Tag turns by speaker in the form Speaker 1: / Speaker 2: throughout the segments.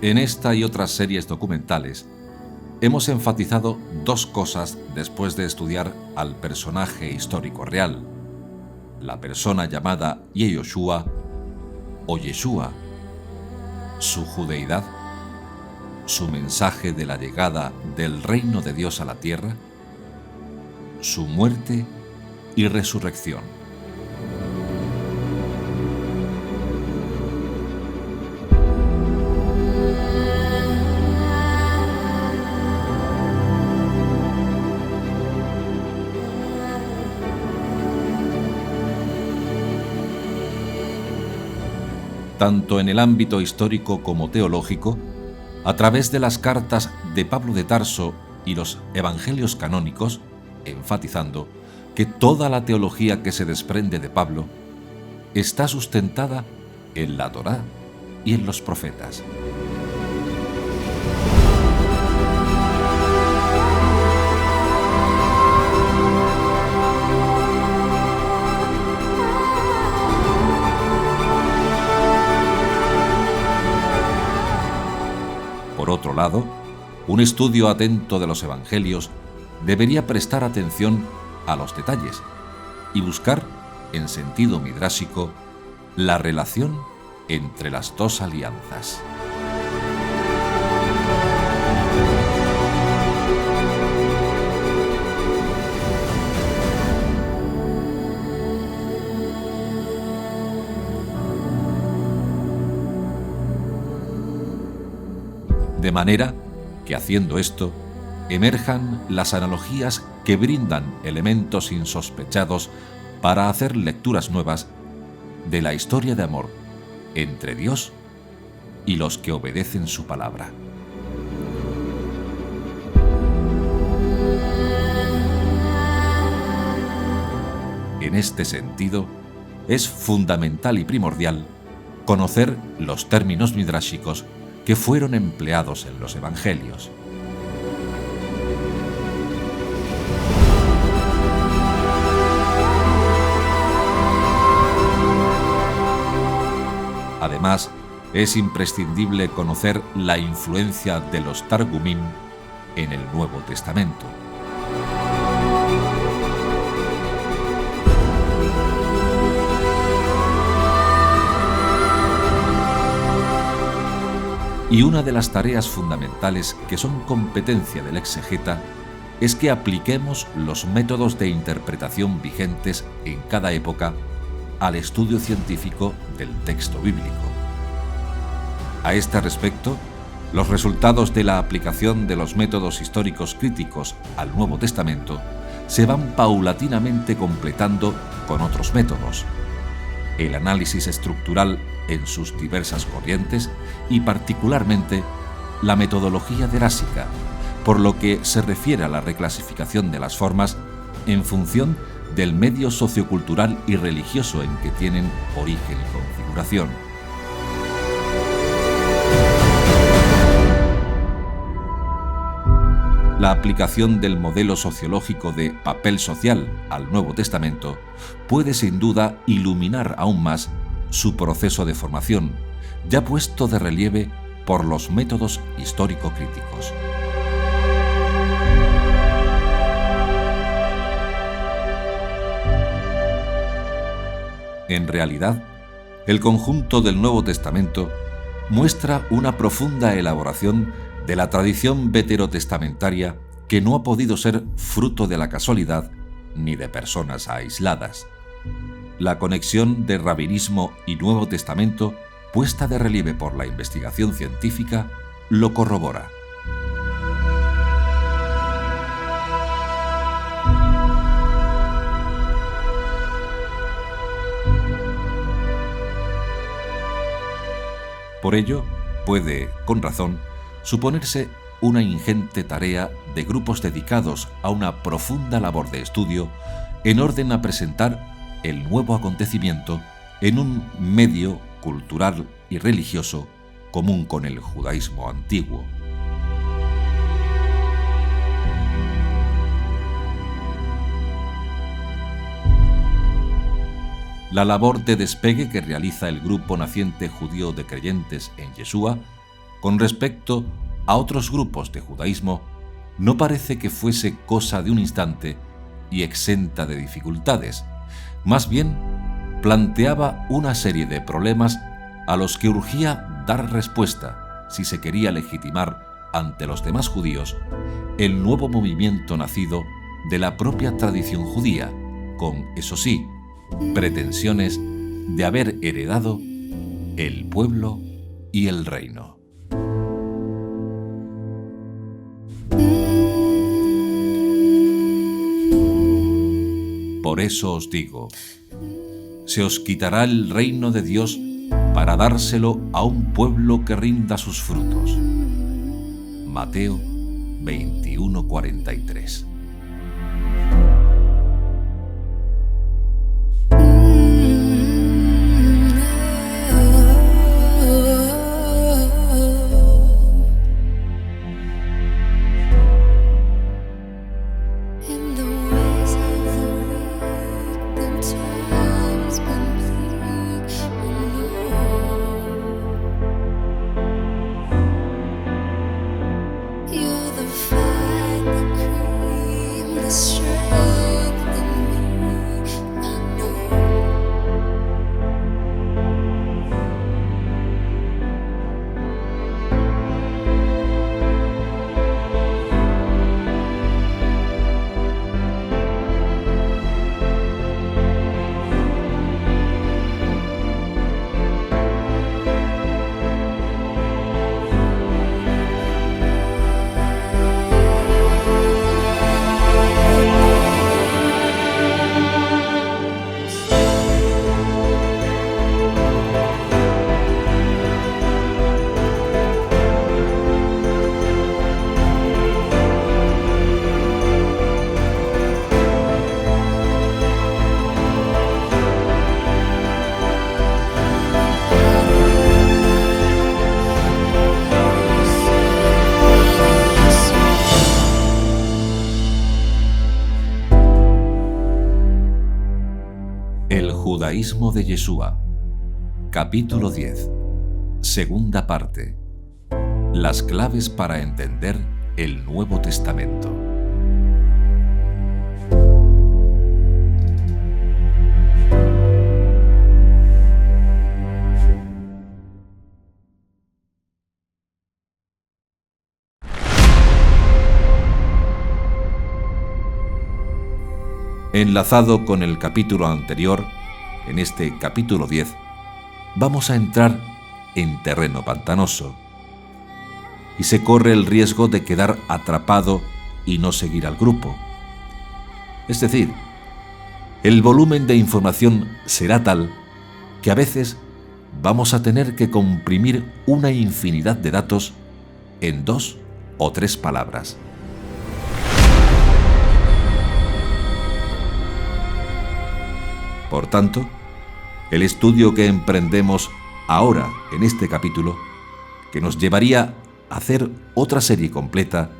Speaker 1: En esta y otras series documentales, hemos enfatizado dos cosas después de estudiar al personaje histórico real: la persona llamada Yehoshua o Yeshua, su judeidad, su mensaje de la llegada del reino de Dios a la tierra, su muerte y resurrección. Tanto en el ámbito histórico como teológico, a través de las cartas de Pablo de Tarso y los evangelios canónicos, enfatizando que toda la teología que se desprende de Pablo está sustentada en la Torá y en los profetas. Por otro lado, un estudio atento de los evangelios debería prestar atención a los detalles y buscar, en sentido midrásico, la relación entre las dos alianzas. De manera que, haciendo esto, emerjan las analogías que brindan elementos insospechados para hacer lecturas nuevas de la historia de amor entre Dios y los que obedecen su palabra. En este sentido, es fundamental y primordial conocer los términos midráshicos que fueron empleados en los evangelios. Además, es imprescindible conocer la influencia de los Targumim en el Nuevo Testamento. Y una de las tareas fundamentales que son competencia del exegeta es que apliquemos los métodos de interpretación vigentes en cada época al estudio científico del texto bíblico. A este respecto, los resultados de la aplicación de los métodos históricos críticos al Nuevo Testamento se van paulatinamente completando con otros métodos: el análisis estructural en sus diversas corrientes y particularmente la metodología derásica, por lo que se refiere a la reclasificación de las formas en función del medio sociocultural y religioso en que tienen origen y configuración. La aplicación del modelo sociológico de papel social al Nuevo Testamento puede sin duda iluminar aún más su proceso de formación, ya puesto de relieve por los métodos histórico-críticos. En realidad, el conjunto del Nuevo Testamento muestra una profunda elaboración de la tradición veterotestamentaria que no ha podido ser fruto de la casualidad ni de personas aisladas. La conexión de rabinismo y Nuevo Testamento, puesta de relieve por la investigación científica, lo corrobora. Por ello, puede, con razón, suponerse una ingente tarea de grupos dedicados a una profunda labor de estudio en orden a presentar el nuevo acontecimiento en un medio cultural y religioso común con el judaísmo antiguo. La labor de despegue que realiza el grupo naciente judío de creyentes en Yeshua con respecto a otros grupos de judaísmo, no parece que fuese cosa de un instante y exenta de dificultades. Más bien, planteaba una serie de problemas a los que urgía dar respuesta si se quería legitimar ante los demás judíos el nuevo movimiento nacido de la propia tradición judía, con, eso sí, pretensiones de haber heredado el pueblo y el reino. Por eso os digo, se os quitará el reino de Dios para dárselo a un pueblo que rinda sus frutos. Mateo 21:43. El judaísmo de Yeshua, capítulo 10, segunda parte. Las claves para entender el Nuevo Testamento. Enlazado con el capítulo anterior, en este capítulo 10, vamos a entrar en terreno pantanoso y se corre el riesgo de quedar atrapado y no seguir al grupo. Es decir, el volumen de información será tal que a veces vamos a tener que comprimir una infinidad de datos en 2 o 3 palabras. Por tanto, el estudio que emprendemos ahora en este capítulo, que nos llevaría a hacer otra serie completa,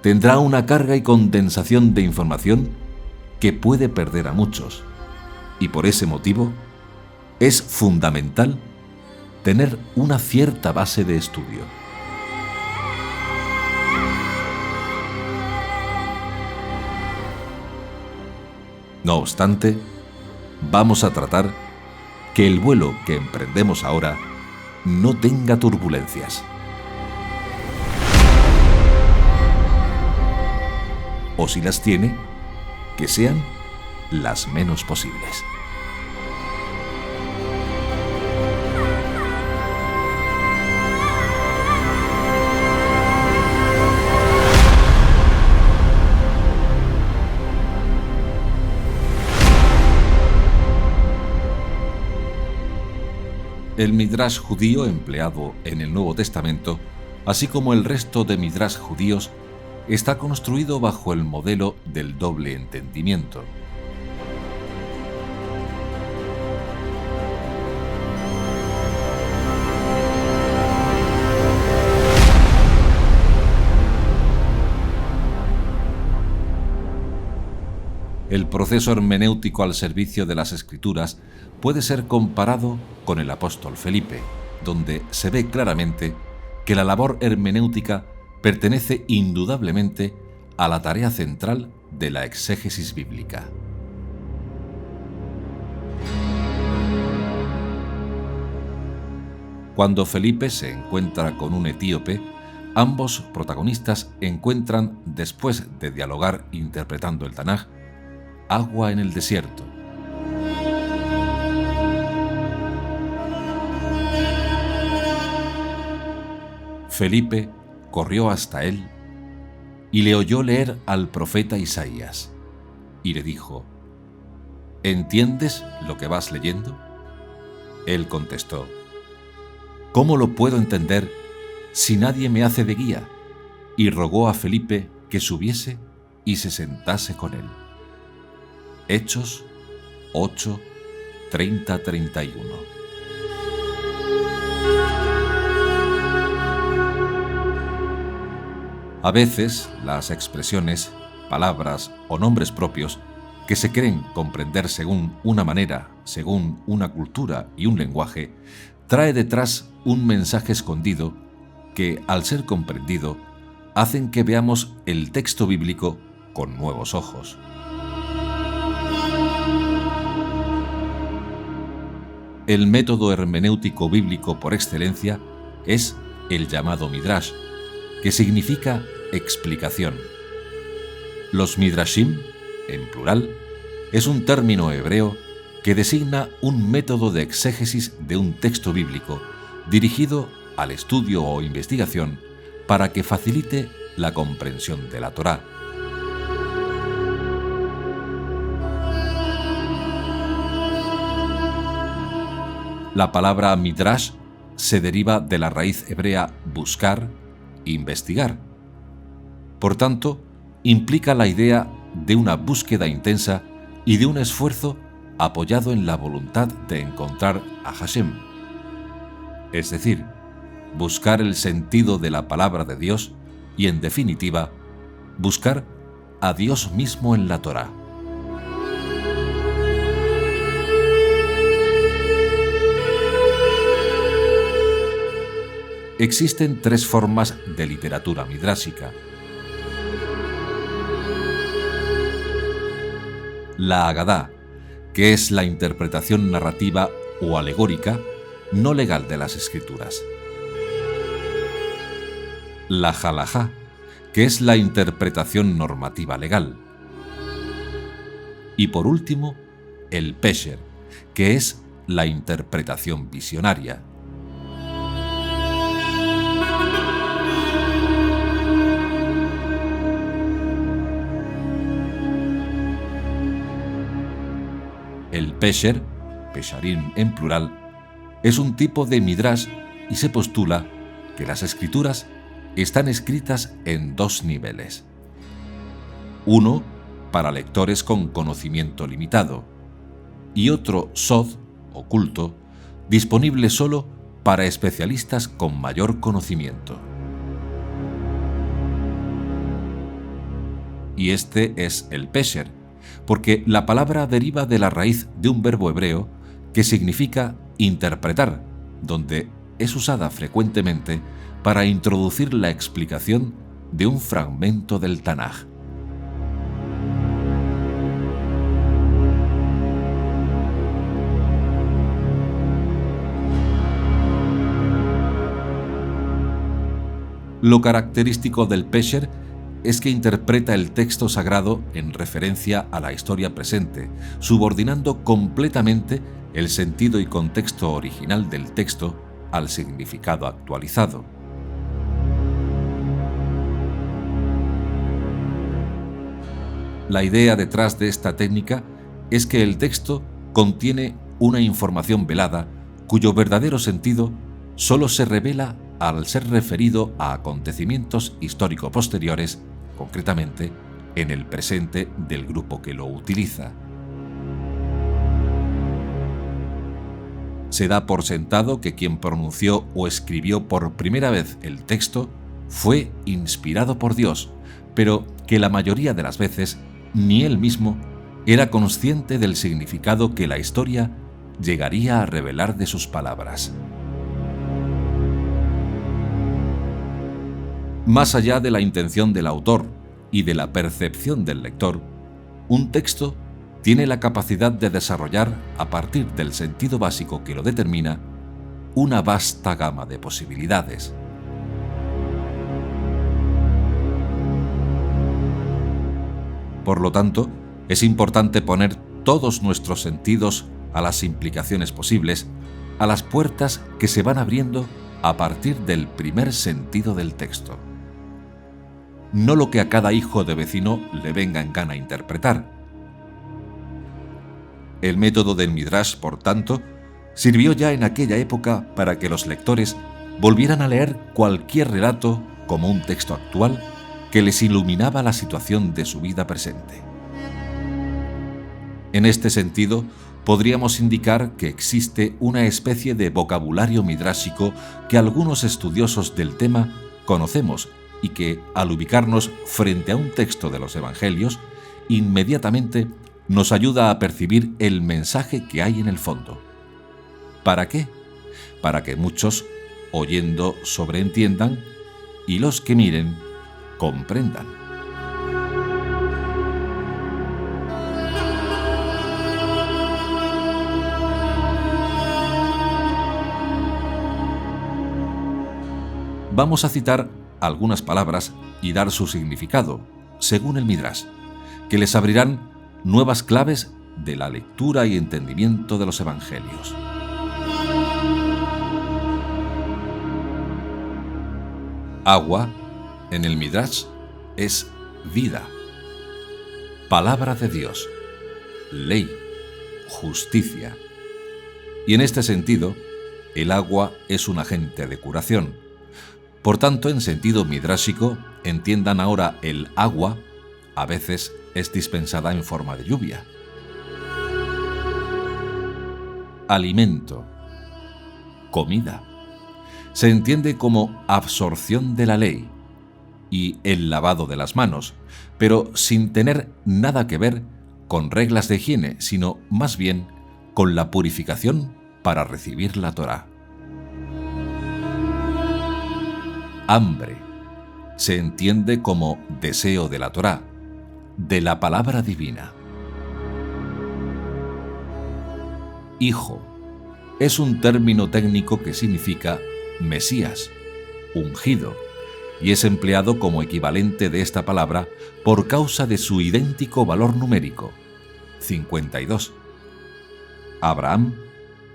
Speaker 1: tendrá una carga y condensación de información que puede perder a muchos, y por ese motivo es fundamental tener una cierta base de estudio. No obstante, vamos a tratar que el vuelo que emprendemos ahora no tenga turbulencias. O si las tiene, que sean las menos posibles. El Midrash judío empleado en el Nuevo Testamento, así como el resto de Midrash judíos, está construido bajo el modelo del doble entendimiento. El proceso hermenéutico al servicio de las Escrituras puede ser comparado con el apóstol Felipe, donde se ve claramente que la labor hermenéutica pertenece indudablemente a la tarea central de la exégesis bíblica. Cuando Felipe se encuentra con un etíope, ambos protagonistas encuentran, después de dialogar interpretando el Tanaj, agua en el desierto. Felipe corrió hasta él y le oyó leer al profeta Isaías, y le dijo: ¿Entiendes lo que vas leyendo? Él contestó: ¿Cómo lo puedo entender si nadie me hace de guía? Y rogó a Felipe que subiese y se sentase con él. Hechos 8, 30-31. A veces las expresiones, palabras o nombres propios que se creen comprender según una manera, según una cultura y un lenguaje, trae detrás un mensaje escondido que, al ser comprendido, hacen que veamos el texto bíblico con nuevos ojos. El método hermenéutico bíblico por excelencia es el llamado Midrash, que significa explicación. Los Midrashim, en plural, es un término hebreo que designa un método de exégesis de un texto bíblico dirigido al estudio o investigación para que facilite la comprensión de la Torá. La palabra Midrash se deriva de la raíz hebrea buscar, investigar. Por tanto, implica la idea de una búsqueda intensa y de un esfuerzo apoyado en la voluntad de encontrar a Hashem. Es decir, buscar el sentido de la palabra de Dios y, en definitiva, buscar a Dios mismo en la Torá. Existen tres formas de literatura midrásica. La Agadá, que es la interpretación narrativa o alegórica no legal de las escrituras. La Halajá, que es la interpretación normativa legal. Y por último, el Pesher, que es la interpretación visionaria. El Pesher, Pesharim en plural, es un tipo de Midrash y se postula que las escrituras están escritas en dos niveles. Uno para lectores con conocimiento limitado y otro Sod, oculto, disponible solo para especialistas con mayor conocimiento. Y este es el Pesher, porque la palabra deriva de la raíz de un verbo hebreo que significa interpretar, donde es usada frecuentemente para introducir la explicación de un fragmento del Tanaj. Lo característico del Pesher es que interpreta el texto sagrado en referencia a la historia presente, subordinando completamente el sentido y contexto original del texto al significado actualizado. La idea detrás de esta técnica es que el texto contiene una información velada cuyo verdadero sentido solo se revela al ser referido a acontecimientos histórico-posteriores, concretamente en el presente del grupo que lo utiliza. Se da por sentado que quien pronunció o escribió por primera vez el texto fue inspirado por Dios, pero que la mayoría de las veces ni él mismo era consciente del significado que la historia llegaría a revelar de sus palabras. Más allá de la intención del autor y de la percepción del lector, un texto tiene la capacidad de desarrollar, a partir del sentido básico que lo determina, una vasta gama de posibilidades. Por lo tanto, es importante poner todos nuestros sentidos a las implicaciones posibles, a las puertas que se van abriendo a partir del primer sentido del texto. No lo que a cada hijo de vecino le venga en gana interpretar. El método del Midrash, por tanto, sirvió ya en aquella época para que los lectores volvieran a leer cualquier relato como un texto actual que les iluminaba la situación de su vida presente. En este sentido, podríamos indicar que existe una especie de vocabulario midrásico que algunos estudiosos del tema conocemos y que, al ubicarnos frente a un texto de los Evangelios, inmediatamente nos ayuda a percibir el mensaje que hay en el fondo. ¿Para qué? Para que muchos, oyendo, sobreentiendan y los que miren, comprendan. Vamos a citar algunas palabras y dar su significado, según el Midrash, que les abrirán nuevas claves de la lectura y entendimiento de los Evangelios. Agua, en el Midrash, es vida, palabra de Dios, ley, justicia. Y en este sentido, el agua es un agente de curación. Por tanto, en sentido midrásico, entiendan ahora el agua, a veces es dispensada en forma de lluvia. Alimento, comida, se entiende como absorción de la ley y el lavado de las manos, pero sin tener nada que ver con reglas de higiene, sino más bien con la purificación para recibir la Torá. Hambre se entiende como deseo de la Torá, de la palabra divina. Hijo es un término técnico que significa Mesías, ungido, y es empleado como equivalente de esta palabra por causa de su idéntico valor numérico, 52. Abraham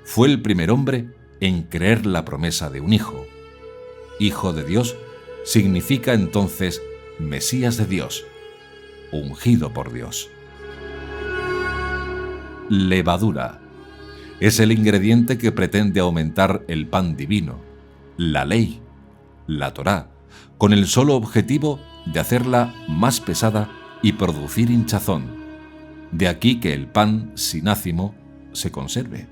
Speaker 1: fue el primer hombre en creer la promesa de un hijo. Hijo de Dios significa entonces Mesías de Dios, ungido por Dios. Levadura es el ingrediente que pretende aumentar el pan divino, la ley, la Torá, con el solo objetivo de hacerla más pesada y producir hinchazón. De aquí que el pan sin ácimo se conserve.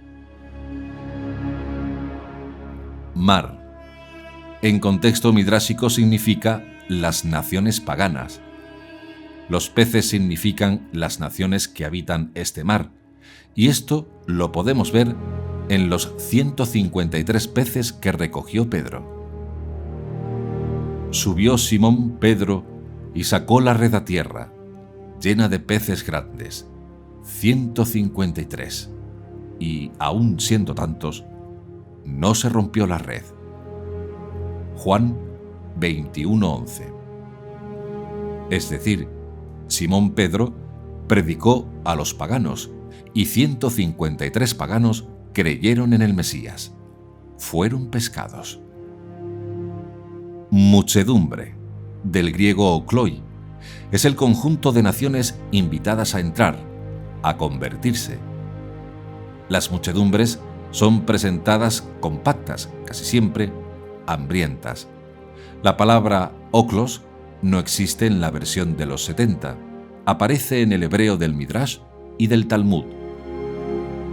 Speaker 1: Mar, en contexto midrásico, significa las naciones paganas. Los peces significan las naciones que habitan este mar, y esto lo podemos ver en los 153 peces que recogió Pedro. Subió Simón Pedro y sacó la red a tierra, llena de peces grandes, 153, y aun siendo tantos, no se rompió la red. Juan 21:11. Es decir, Simón Pedro predicó a los paganos y 153 paganos creyeron en el Mesías. Fueron pescados. Muchedumbre, del griego okloi, es el conjunto de naciones invitadas a entrar, a convertirse. Las muchedumbres son presentadas compactas, casi siempre hambrientas. La palabra oklos no existe en la versión de los 70, aparece en el hebreo del Midrash y del Talmud.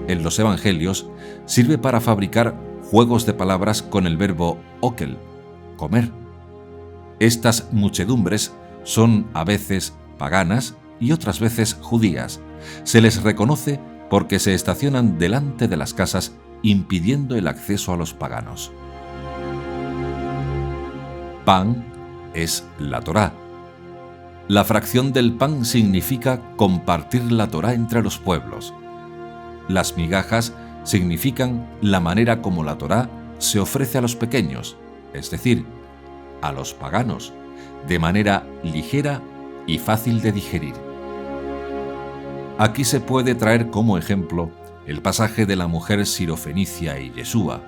Speaker 1: En los Evangelios sirve para fabricar juegos de palabras con el verbo okel, comer. Estas muchedumbres son a veces paganas y otras veces judías. Se les reconoce porque se estacionan delante de las casas impidiendo el acceso a los paganos. Pan es la Torá. La fracción del pan significa compartir la Torá entre los pueblos. Las migajas significan la manera como la Torá se ofrece a los pequeños, es decir, a los paganos, de manera ligera y fácil de digerir. Aquí se puede traer como ejemplo el pasaje de la mujer sirofenicia y Yeshua.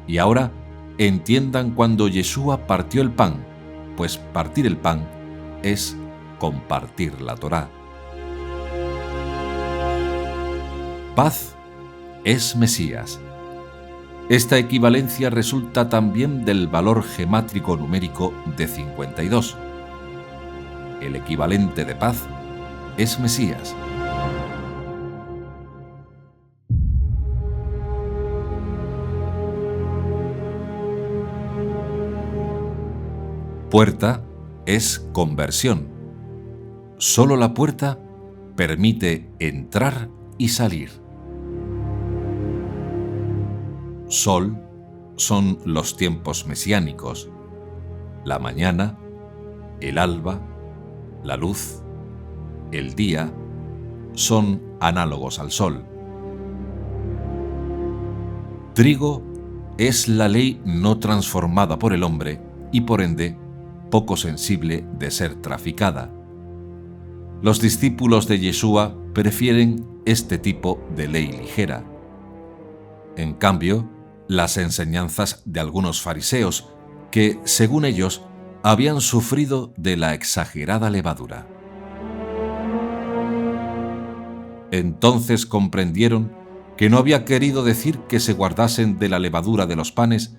Speaker 1: Y ahora entiendan cuando Yeshua partió el pan, pues partir el pan es compartir la Torá. Paz es Mesías. Esta equivalencia resulta también del valor gemátrico numérico de 52. El equivalente de paz es Mesías. Puerta es conversión. Solo la puerta permite entrar y salir. Sol son los tiempos mesiánicos, la mañana, el alba, la luz, el día, son análogos al sol. Trigo es la ley no transformada por el hombre y por ende poco sensible de ser traficada. Los discípulos de Yeshua prefieren este tipo de ley ligera. En cambio, las enseñanzas de algunos fariseos, que, según ellos, habían sufrido de la exagerada levadura. Entonces comprendieron que no había querido decir que se guardasen de la levadura de los panes,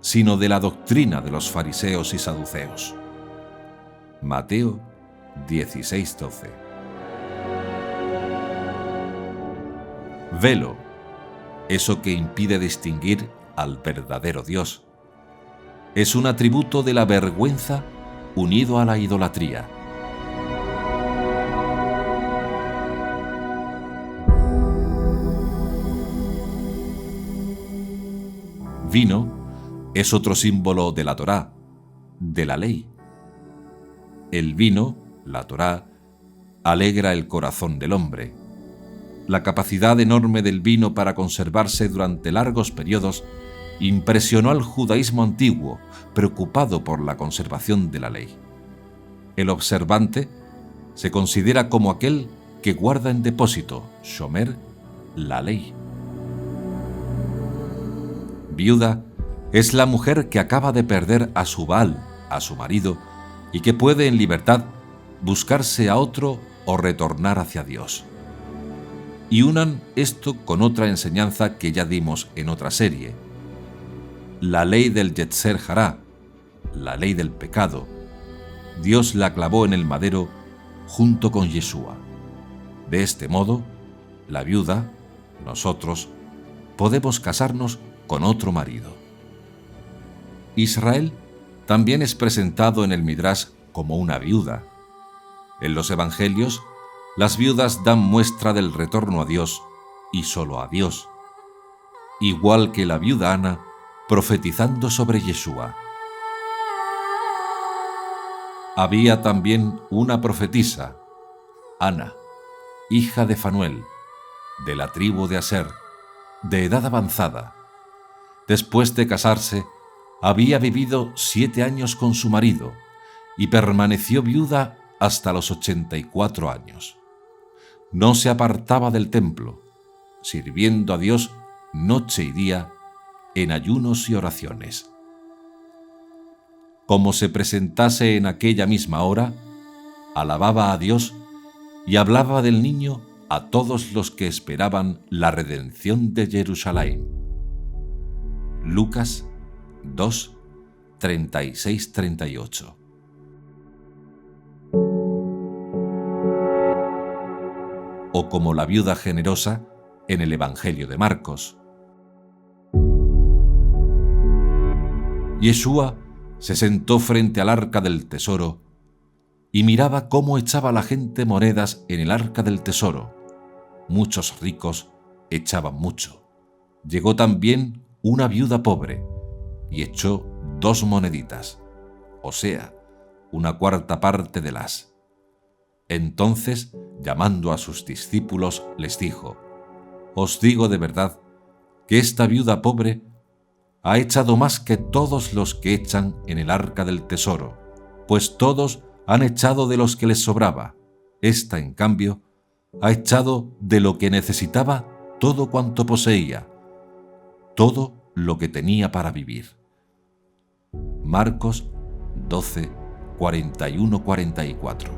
Speaker 1: sino de la doctrina de los fariseos y saduceos. Mateo 16:12. Velo, eso que impide distinguir al verdadero Dios. Es un atributo de la vergüenza unido a la idolatría. Vino es otro símbolo de la Torá, de la ley. El vino, la Torá, alegra el corazón del hombre. La capacidad enorme del vino para conservarse durante largos periodos impresionó al judaísmo antiguo, preocupado por la conservación de la ley. El observante se considera como aquel que guarda en depósito, shomer, la ley. Viuda es la mujer que acaba de perder a su Baal, a su marido, y que puede en libertad buscarse a otro o retornar hacia Dios. Y unan esto con otra enseñanza que ya dimos en otra serie. La ley del Yetzer Hará, la ley del pecado. Dios la clavó en el madero junto con Yeshua. De este modo, la viuda, nosotros, podemos casarnos con otro marido. Israel también es presentado en el Midrash como una viuda. En los evangelios, las viudas dan muestra del retorno a Dios y solo a Dios, igual que la viuda Ana profetizando sobre Yeshua. Había también una profetisa, Ana, hija de Fanuel, de la tribu de Aser, de edad avanzada. Después de casarse, había vivido 7 años con su marido y permaneció viuda hasta los 84 años. No se apartaba del templo, sirviendo a Dios noche y día en ayunos y oraciones. Como se presentase en aquella misma hora, alababa a Dios y hablaba del niño a todos los que esperaban la redención de Jerusalén. Lucas 2, 36-38. O como la viuda generosa en el Evangelio de Marcos. Yeshua se sentó frente al arca del tesoro y miraba cómo echaba la gente monedas en el arca del tesoro. Muchos ricos echaban mucho. Llegó también una viuda pobre y echó 2 moneditas. o sea, una cuarta parte de las. Entonces, llamando a sus discípulos, les dijo: Os digo de verdad que esta viuda pobre ha echado más que todos los que echan en el arca del tesoro, pues todos han echado de los que les sobraba. Esta, en cambio, ha echado de lo que necesitaba todo cuanto poseía, todo lo que tenía para vivir. Marcos 12, 41-44.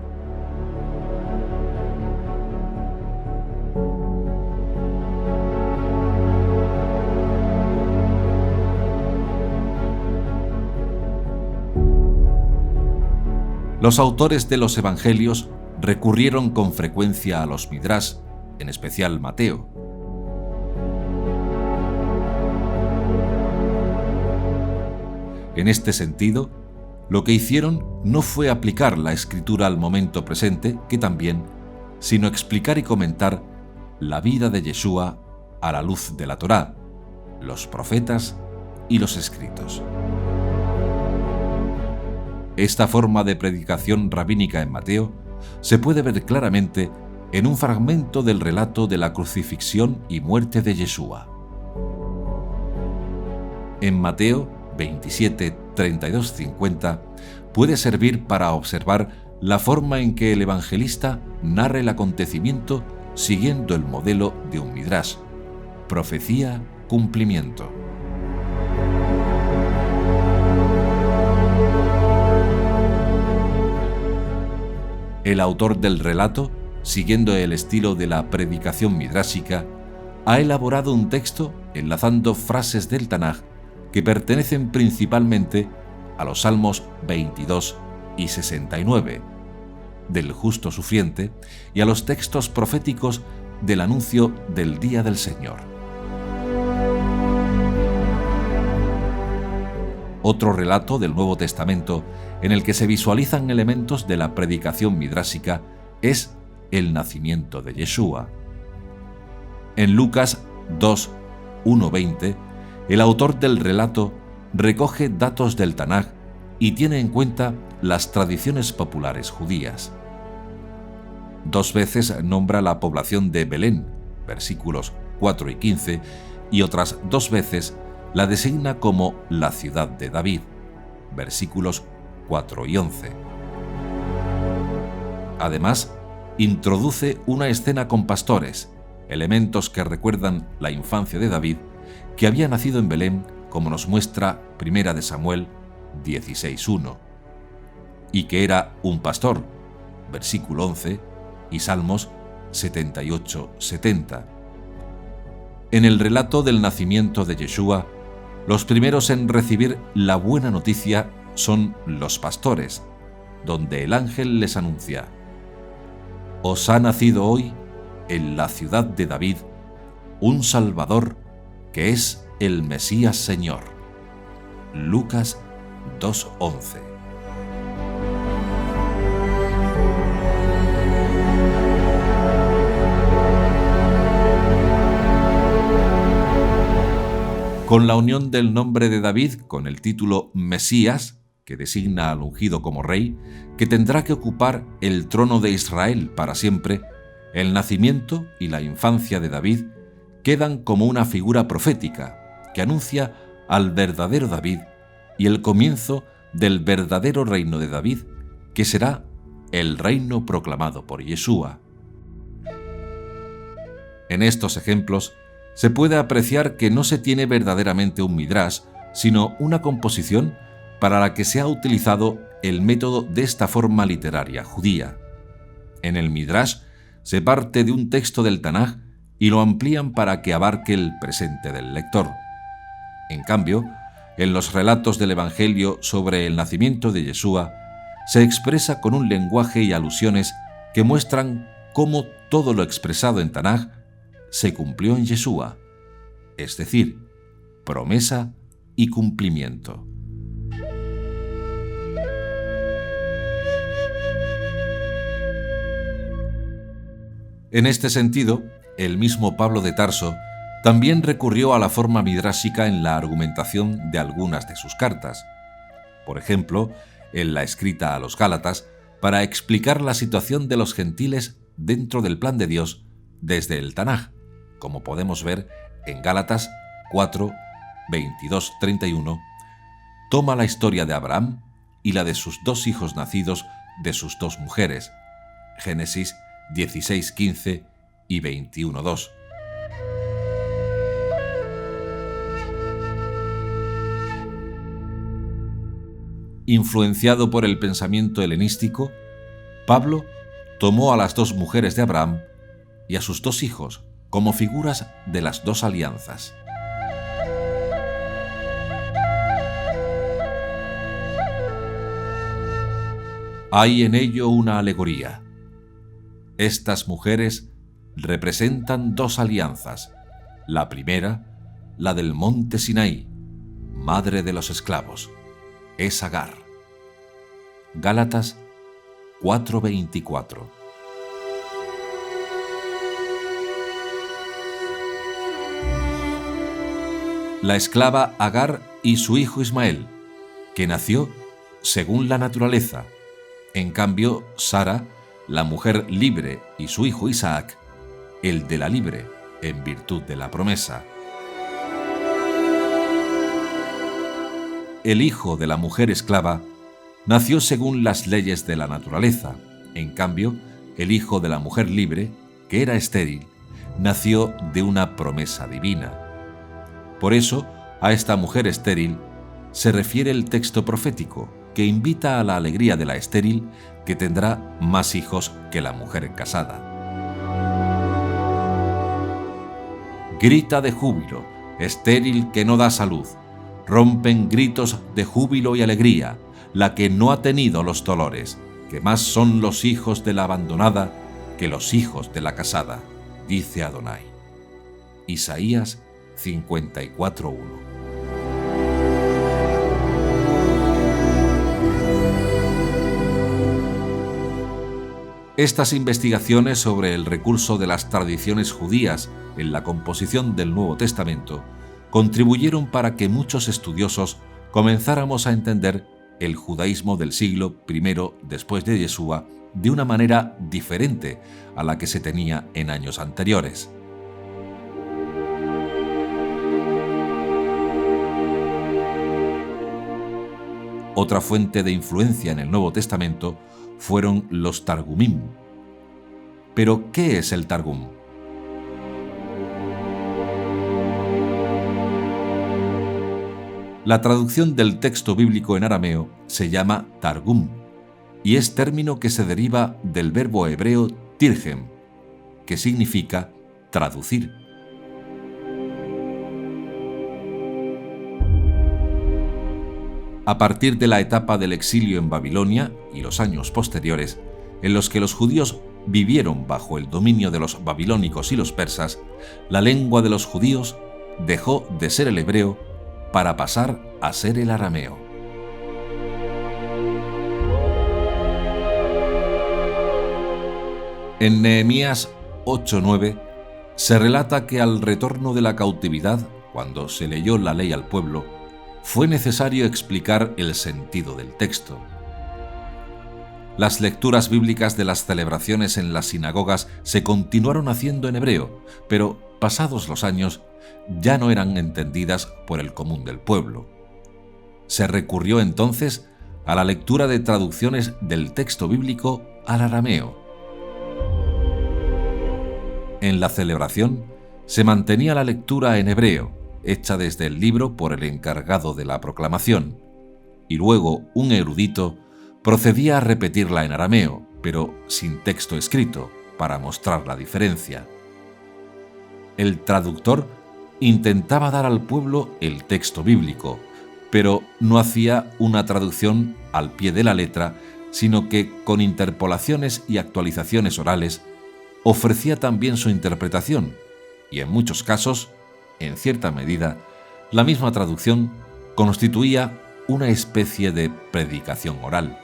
Speaker 1: Los autores de los evangelios recurrieron con frecuencia a los midrash, en especial Mateo. En este sentido, lo que hicieron no fue aplicar la escritura al momento presente, que también, sino explicar y comentar la vida de Yeshua a la luz de la Torá, los profetas y los escritos. Esta forma de predicación rabínica en Mateo se puede ver claramente en un fragmento del relato de la crucifixión y muerte de Yeshua. En Mateo 27, 32-50 puede servir para observar la forma en que el evangelista narra el acontecimiento siguiendo el modelo de un midrash: profecía, cumplimiento. El autor del relato, siguiendo el estilo de la predicación midrásica, ha elaborado un texto enlazando frases del Tanaj que pertenecen principalmente a los Salmos 22 y 69, del justo sufriente, y a los textos proféticos del anuncio del Día del Señor. Otro relato del Nuevo Testamento en el que se visualizan elementos de la predicación midrásica es el nacimiento de Yeshua. En Lucas 2, 1-20, el autor del relato recoge datos del Tanaj y tiene en cuenta las tradiciones populares judías. 2 veces nombra la población de Belén, versículos 4 y 15, y otras 2 veces la designa como la ciudad de David, versículos 4 y 11. Además, introduce una escena con pastores, elementos que recuerdan la infancia de David, que había nacido en Belén, como nos muestra 1 Samuel 16:1, y que era un pastor, versículo 11, y Salmos 78:70. En el relato del nacimiento de Yeshua, los primeros en recibir la buena noticia son los pastores, donde el ángel les anuncia: Os ha nacido hoy, en la ciudad de David, un Salvador, que es el Mesías Señor. Lucas 2:11. Con la unión del nombre de David con el título Mesías, que designa al ungido como rey, que tendrá que ocupar el trono de Israel para siempre, el nacimiento y la infancia de David quedan como una figura profética que anuncia al verdadero David y el comienzo del verdadero reino de David, que será el reino proclamado por Yeshua. En estos ejemplos se puede apreciar que no se tiene verdaderamente un midrash, sino una composición para la que se ha utilizado el método de esta forma literaria judía. En el midrash se parte de un texto del Tanaj y lo amplían para que abarque el presente del lector. En cambio, en los relatos del Evangelio sobre el nacimiento de Yeshua, se expresa con un lenguaje y alusiones que muestran cómo todo lo expresado en Tanaj se cumplió en Yeshua, es decir, promesa y cumplimiento. En este sentido, el mismo Pablo de Tarso también recurrió a la forma midrásica en la argumentación de algunas de sus cartas. Por ejemplo, en la escrita a los Gálatas para explicar la situación de los gentiles dentro del plan de Dios desde el Tanaj, como podemos ver en Gálatas 4, 22-31, toma la historia de Abraham y la de sus dos hijos nacidos de sus dos mujeres, Génesis 16:15 y 21:2. Influenciado por el pensamiento helenístico, Pablo tomó a las dos mujeres de Abraham y a sus dos hijos como figuras de las dos alianzas. Hay en ello una alegoría. Estas mujeres representan dos alianzas. La primera, la del monte Sinaí, madre de los esclavos, es Agar. Gálatas 4:24. La esclava Agar y su hijo Ismael, que nació según la naturaleza. En cambio, Sara, la mujer libre, y su hijo Isaac, el de la libre, en virtud de la promesa. El hijo de la mujer esclava nació según las leyes de la naturaleza. En cambio, el hijo de la mujer libre, que era estéril, nació de una promesa divina. Por eso, a esta mujer estéril se refiere el texto profético, que invita a la alegría de la estéril, que tendrá más hijos que la mujer casada. Grita de júbilo, estéril que no da salud. Rompen gritos de júbilo y alegría, la que no ha tenido los dolores, que más son los hijos de la abandonada que los hijos de la casada, dice Adonai. Isaías 54:1. Estas investigaciones sobre el recurso de las tradiciones judías en la composición del Nuevo Testamento contribuyeron para que muchos estudiosos comenzáramos a entender el judaísmo del siglo I después de Yeshua de una manera diferente a la que se tenía en años anteriores. Otra fuente de influencia en el Nuevo Testamento fueron los Targumim. ¿Pero qué es el Targum? La traducción del texto bíblico en arameo se llama Targum y es término que se deriva del verbo hebreo tirjem, que significa traducir. A partir de la etapa del exilio en Babilonia y los años posteriores, en los que los judíos vivieron bajo el dominio de los babilónicos y los persas, la lengua de los judíos dejó de ser el hebreo para pasar a ser el arameo. En Nehemías 8:9 se relata que al retorno de la cautividad, cuando se leyó la ley al pueblo, fue necesario explicar el sentido del texto. Las lecturas bíblicas de las celebraciones en las sinagogas se continuaron haciendo en hebreo, pero pasados los años ya no eran entendidas por el común del pueblo. Se recurrió entonces a la lectura de traducciones del texto bíblico al arameo. En la celebración se mantenía la lectura en hebreo, hecha desde el libro por el encargado de la proclamación, y luego un erudito procedía a repetirla en arameo, pero sin texto escrito, para mostrar la diferencia. El traductor intentaba dar al pueblo el texto bíblico, pero no hacía una traducción al pie de la letra, sino que con interpolaciones y actualizaciones orales ofrecía también su interpretación, y en muchos casos, en cierta medida, la misma traducción constituía una especie de predicación oral.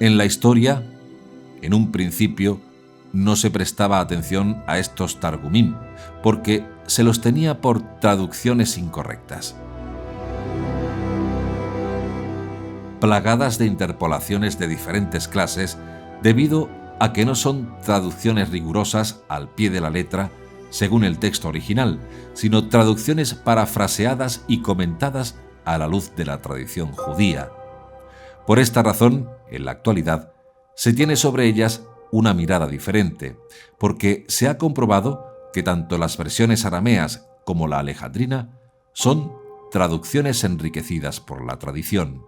Speaker 1: En la historia, en un principio, no se prestaba atención a estos Targumim, porque se los tenía por traducciones incorrectas. Plagadas de interpolaciones de diferentes clases debido a que no son traducciones rigurosas al pie de la letra según el texto original, sino traducciones parafraseadas y comentadas a la luz de la tradición judía. Por esta razón, en la actualidad, se tiene sobre ellas una mirada diferente, porque se ha comprobado que tanto las versiones arameas como la alejandrina son traducciones enriquecidas por la tradición.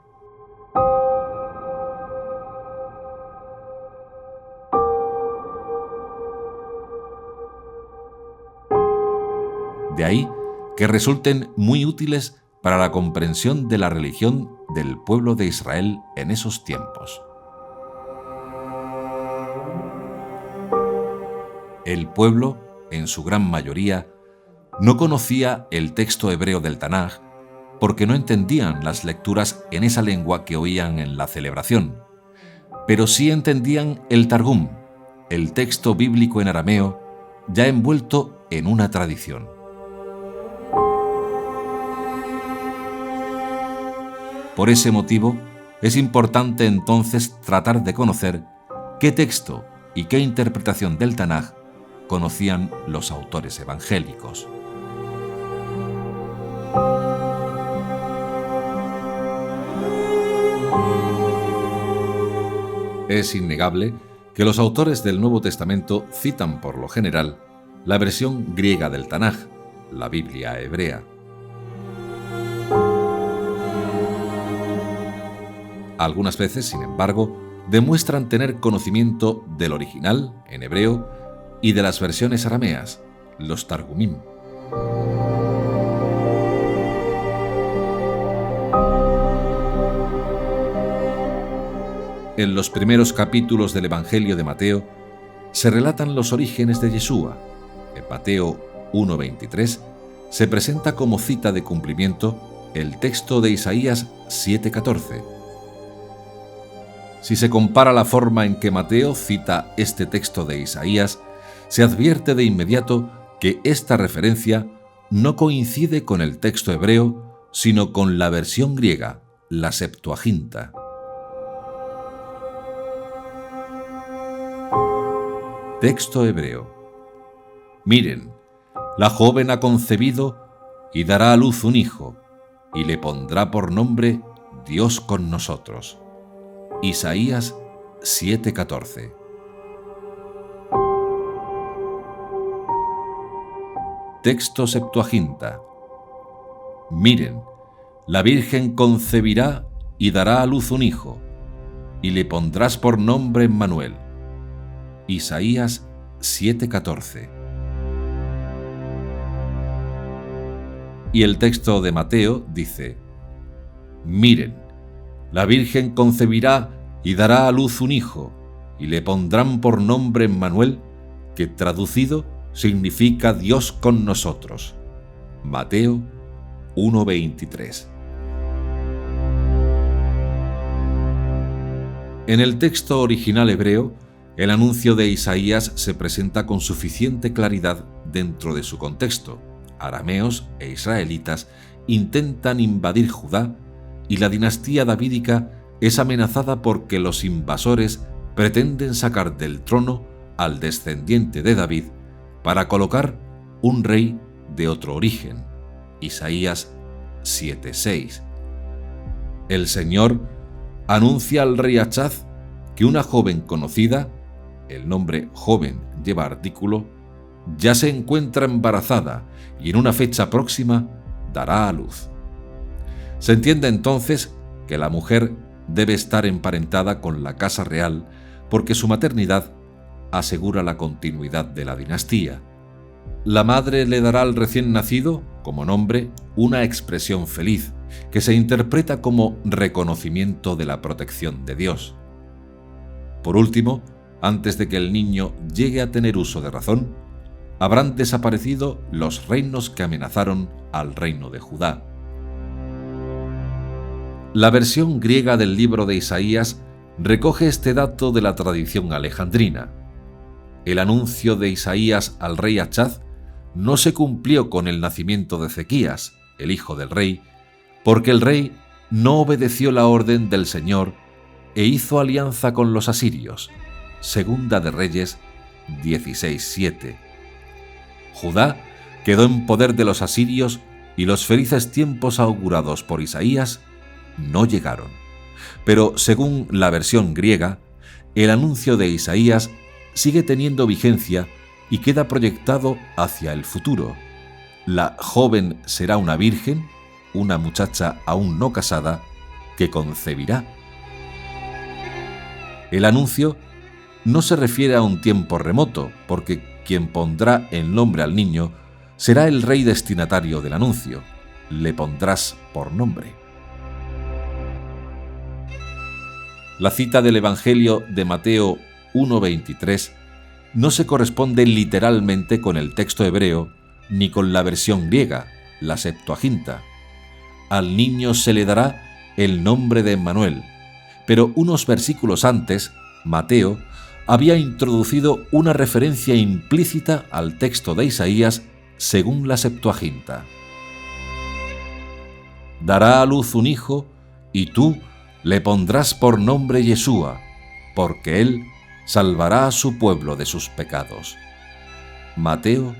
Speaker 1: De ahí que resulten muy útiles para la comprensión de la religión del pueblo de Israel en esos tiempos. El pueblo, en su gran mayoría, no conocía el texto hebreo del Tanaj porque no entendían las lecturas en esa lengua que oían en la celebración, pero sí entendían el Targum, el texto bíblico en arameo, ya envuelto en una tradición. Por ese motivo, es importante entonces tratar de conocer qué texto y qué interpretación del Tanaj conocían los autores evangélicos. Es innegable que los autores del Nuevo Testamento citan por lo general la versión griega del Tanaj, la Biblia hebrea. Algunas veces, sin embargo, demuestran tener conocimiento del original, en hebreo, y de las versiones arameas, los Targumim. En los primeros capítulos del Evangelio de Mateo se relatan los orígenes de Yeshua. En Mateo 1:23 se presenta como cita de cumplimiento el texto de Isaías 7:14. Si se compara la forma en que Mateo cita este texto de Isaías, se advierte de inmediato que esta referencia no coincide con el texto hebreo, sino con la versión griega, la Septuaginta. Texto hebreo. Miren, la joven ha concebido y dará a luz un hijo, y le pondrá por nombre Dios con nosotros. Isaías 7:14. Texto Septuaginta. Miren, la Virgen concebirá y dará a luz un hijo, y le pondrás por nombre Emmanuel. Isaías 7:14. Y el texto de Mateo dice: Miren, la Virgen concebirá y dará a luz un hijo, y le pondrán por nombre Emmanuel, que traducido significa Dios con nosotros. Mateo 1:23. En el texto original hebreo, el anuncio de Isaías se presenta con suficiente claridad dentro de su contexto. Arameos e israelitas intentan invadir Judá y la dinastía davídica es amenazada porque los invasores pretenden sacar del trono al descendiente de David para colocar un rey de otro origen. Isaías 7:6. El Señor anuncia al rey Achaz que una joven conocida, el nombre joven lleva artículo, ya se encuentra embarazada y en una fecha próxima dará a luz. Se entiende entonces que la mujer debe estar emparentada con la casa real porque su maternidad asegura la continuidad de la dinastía. La madre le dará al recién nacido, como nombre, una expresión feliz, que se interpreta como reconocimiento de la protección de Dios. Por último, antes de que el niño llegue a tener uso de razón, habrán desaparecido los reinos que amenazaron al reino de Judá. La versión griega del libro de Isaías recoge este dato de la tradición alejandrina. El anuncio de Isaías al rey Achaz no se cumplió con el nacimiento de Ezequías, el hijo del rey, porque el rey no obedeció la orden del Señor e hizo alianza con los asirios. Segunda de Reyes 16:7. Judá quedó en poder de los asirios y los felices tiempos augurados por Isaías no llegaron. Pero según la versión griega, el anuncio de Isaías sigue teniendo vigencia y queda proyectado hacia el futuro. La joven será una virgen, una muchacha aún no casada, que concebirá. El anuncio no se refiere a un tiempo remoto, porque quien pondrá el nombre al niño será el rey destinatario del anuncio. Le pondrás por nombre. La cita del Evangelio de Mateo 1:23 no se corresponde literalmente con el texto hebreo ni con la versión griega, la Septuaginta. Al niño se le dará el nombre de Emmanuel, pero unos versículos antes, Mateo había introducido una referencia implícita al texto de Isaías según la Septuaginta. Dará a luz un hijo, y tú le pondrás por nombre Yeshúa, porque él salvará a su pueblo de sus pecados. Mateo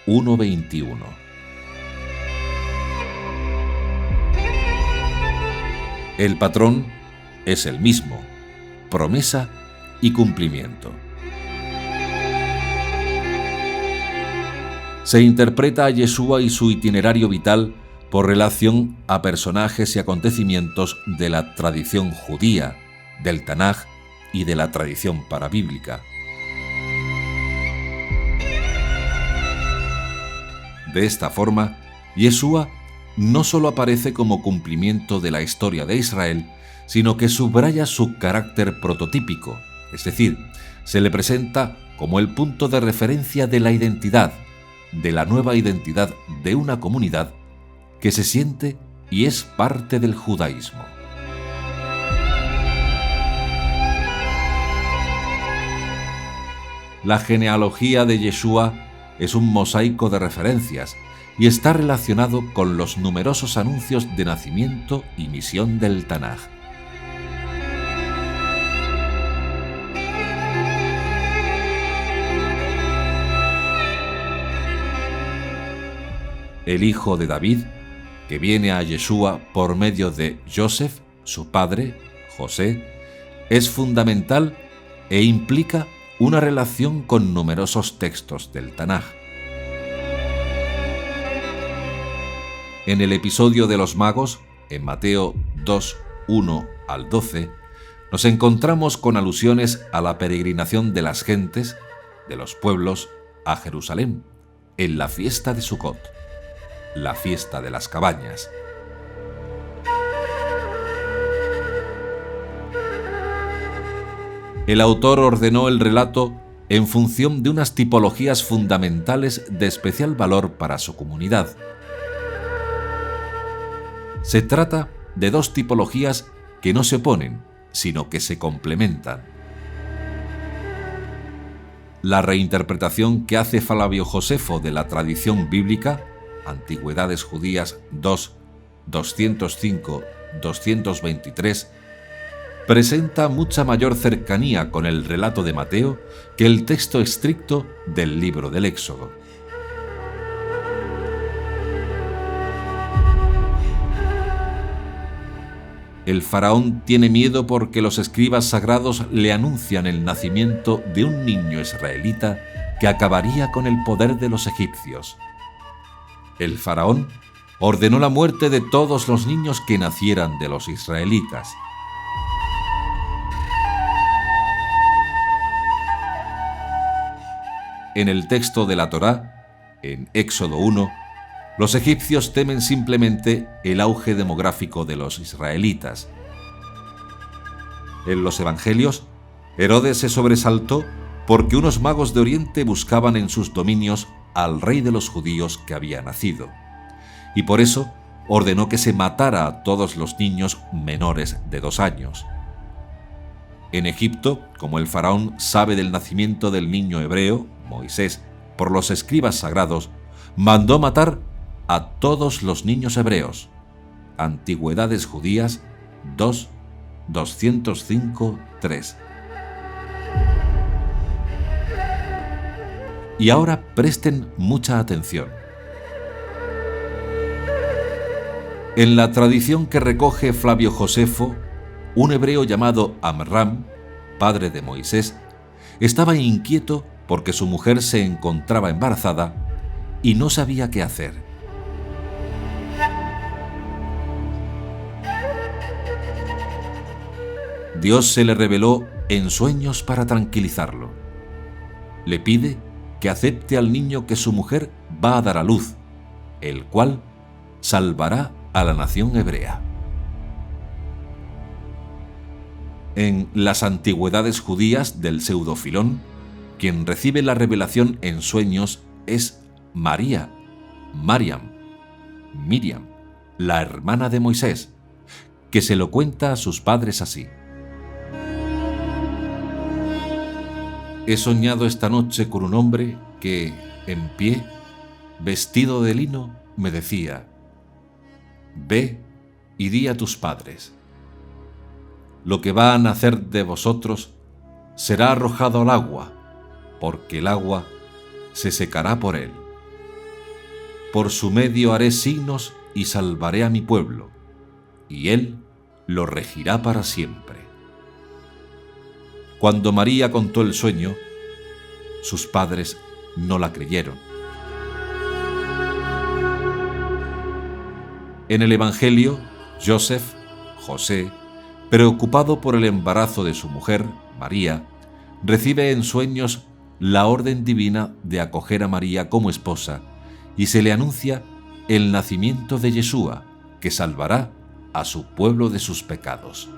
Speaker 1: 1:21. El patrón es el mismo: promesa y cumplimiento. Se interpreta a Yeshúa y su itinerario vital por relación a personajes y acontecimientos de la tradición judía, del Tanaj y de la tradición parabíblica. De esta forma, Yeshúa no solo aparece como cumplimiento de la historia de Israel, sino que subraya su carácter prototípico, es decir, se le presenta como el punto de referencia de la identidad, de la nueva identidad de una comunidad que se siente y es parte del judaísmo. La genealogía de Yeshúa es un mosaico de referencias y está relacionado con los numerosos anuncios de nacimiento y misión del Tanaj. El hijo de David, que viene a Yeshúa por medio de Joseph, su padre, José, es fundamental e implica una relación con numerosos textos del Tanaj. En el episodio de los magos, en Mateo 2:1 al 12, nos encontramos con alusiones a la peregrinación de las gentes, de los pueblos, a Jerusalén, en la fiesta de Sucot, la fiesta de las cabañas. El autor ordenó el relato en función de unas tipologías fundamentales de especial valor para su comunidad. Se trata de dos tipologías que no se oponen, sino que se complementan. La reinterpretación que hace Flavio Josefo de la tradición bíblica, Antigüedades Judías 2, 205-223, presenta mucha mayor cercanía con el relato de Mateo que el texto estricto del libro del Éxodo. El faraón tiene miedo porque los escribas sagrados le anuncian el nacimiento de un niño israelita que acabaría con el poder de los egipcios. El faraón ordenó la muerte de todos los niños que nacieran de los israelitas. En el texto de la Torá, en Éxodo 1, los egipcios temen simplemente el auge demográfico de los israelitas. En los evangelios, Herodes se sobresaltó porque unos magos de Oriente buscaban en sus dominios al rey de los judíos que había nacido, y por eso ordenó que se matara a todos los niños menores de 2 años. En Egipto, como el faraón sabe del nacimiento del niño hebreo, Moisés, por los escribas sagrados, mandó matar a todos los niños hebreos. Antigüedades Judías 2, 205, 3. Y ahora presten mucha atención. En la tradición que recoge Flavio Josefo, un hebreo llamado Amram, padre de Moisés, estaba inquieto porque su mujer se encontraba embarazada y no sabía qué hacer. Dios se le reveló en sueños para tranquilizarlo. Le pide que acepte al niño que su mujer va a dar a luz, el cual salvará a la nación hebrea. En las antigüedades judías del Pseudofilón, quien recibe la revelación en sueños es María, Miriam, la hermana de Moisés, que se lo cuenta a sus padres así: he soñado esta noche con un hombre que, en pie, vestido de lino, me decía: ve y di a tus padres, lo que va a nacer de vosotros será arrojado al agua, porque el agua se secará por él. Por su medio haré signos y salvaré a mi pueblo, y él lo regirá para siempre. Cuando María contó el sueño, sus padres no la creyeron. En el Evangelio, José, preocupado por el embarazo de su mujer, María, recibe en sueños la orden divina de acoger a María como esposa y se le anuncia el nacimiento de Yeshua, que salvará a su pueblo de sus pecados.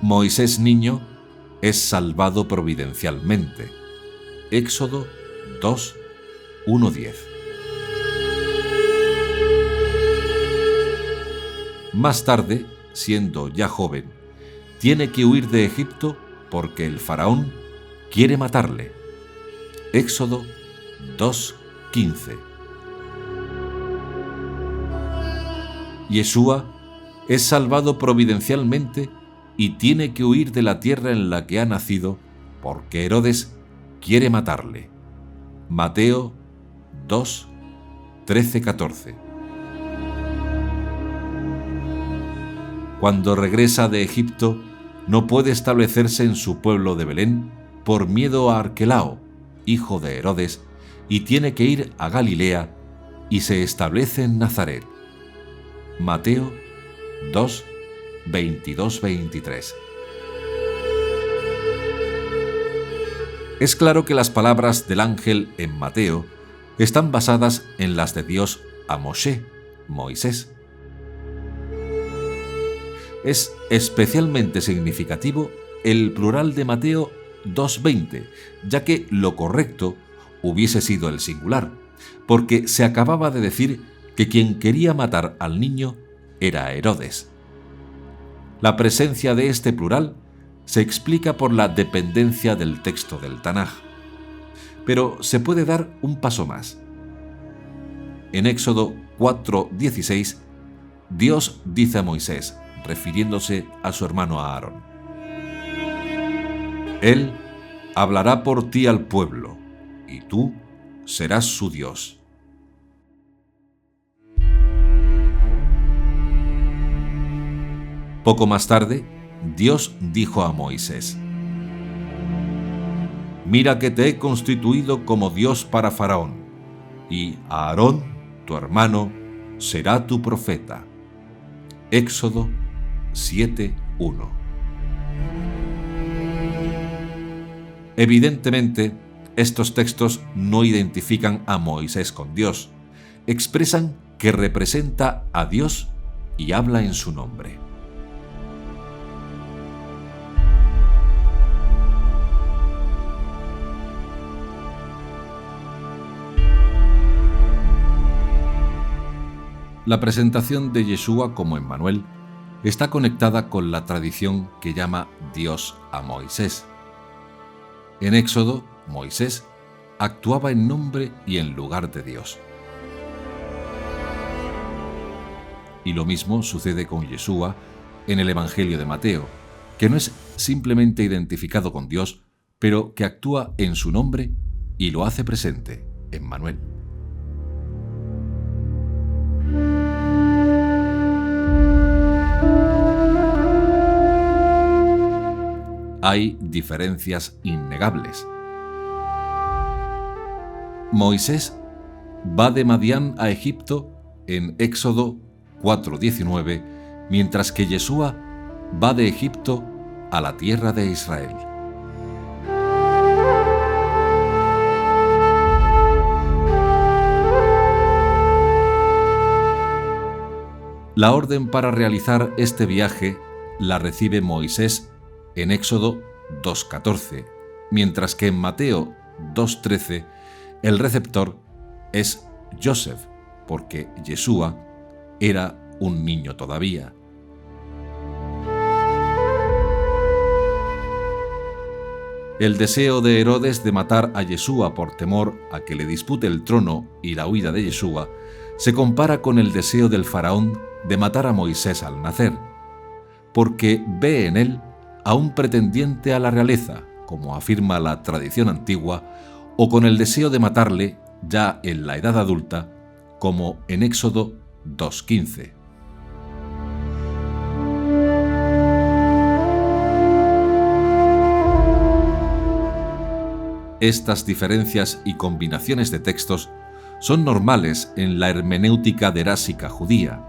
Speaker 1: Moisés niño es salvado providencialmente. Éxodo 2, 1-10. Más tarde, siendo ya joven, tiene que huir de Egipto porque el faraón quiere matarle. Éxodo 2:15. Yeshua es salvado providencialmente y tiene que huir de la tierra en la que ha nacido porque Herodes quiere matarle. Mateo 2:13-14. Cuando regresa de Egipto, no puede establecerse en su pueblo de Belén por miedo a Arquelao, hijo de Herodes, y tiene que ir a Galilea y se establece en Nazaret. Mateo 2:22-23. Es claro que las palabras del ángel en Mateo están basadas en las de Dios a Moisés. Es especialmente significativo el plural de Mateo 2:20, ya que lo correcto hubiese sido el singular, porque se acababa de decir que quien quería matar al niño era Herodes. La presencia de este plural se explica por la dependencia del texto del Tanaj, pero se puede dar un paso más. En Éxodo 4:16, Dios dice a Moisés, refiriéndose a su hermano Aarón: Él hablará por ti al pueblo, y tú serás su Dios. Poco más tarde, Dios dijo a Moisés: mira que te he constituido como Dios para Faraón, y Aarón, tu hermano, será tu profeta. Éxodo 7:1. Evidentemente, estos textos no identifican a Moisés con Dios, expresan que representa a Dios y habla en su nombre. La presentación de Yeshua como Emmanuel está conectada con la tradición que llama Dios a Moisés. En Éxodo, Moisés actuaba en nombre y en lugar de Dios. Y lo mismo sucede con Yeshua en el Evangelio de Mateo, que no es simplemente identificado con Dios, pero que actúa en su nombre y lo hace presente, Emmanuel. Hay diferencias innegables. Moisés va de Madián a Egipto en Éxodo 4:19, mientras que Yeshua va de Egipto a la tierra de Israel. La orden para realizar este viaje la recibe Moisés en Éxodo 2:14, mientras que en Mateo 2:13 el receptor es Joseph, porque Yeshua era un niño todavía. El deseo de Herodes de matar a Yeshua por temor a que le dispute el trono y la huida de Yeshua se compara con el deseo del faraón de matar a Moisés al nacer, porque ve en él a un pretendiente a la realeza, como afirma la tradición antigua, o con el deseo de matarle ya en la edad adulta, como en Éxodo 2:15. Estas diferencias y combinaciones de textos son normales en la hermenéutica derásica judía.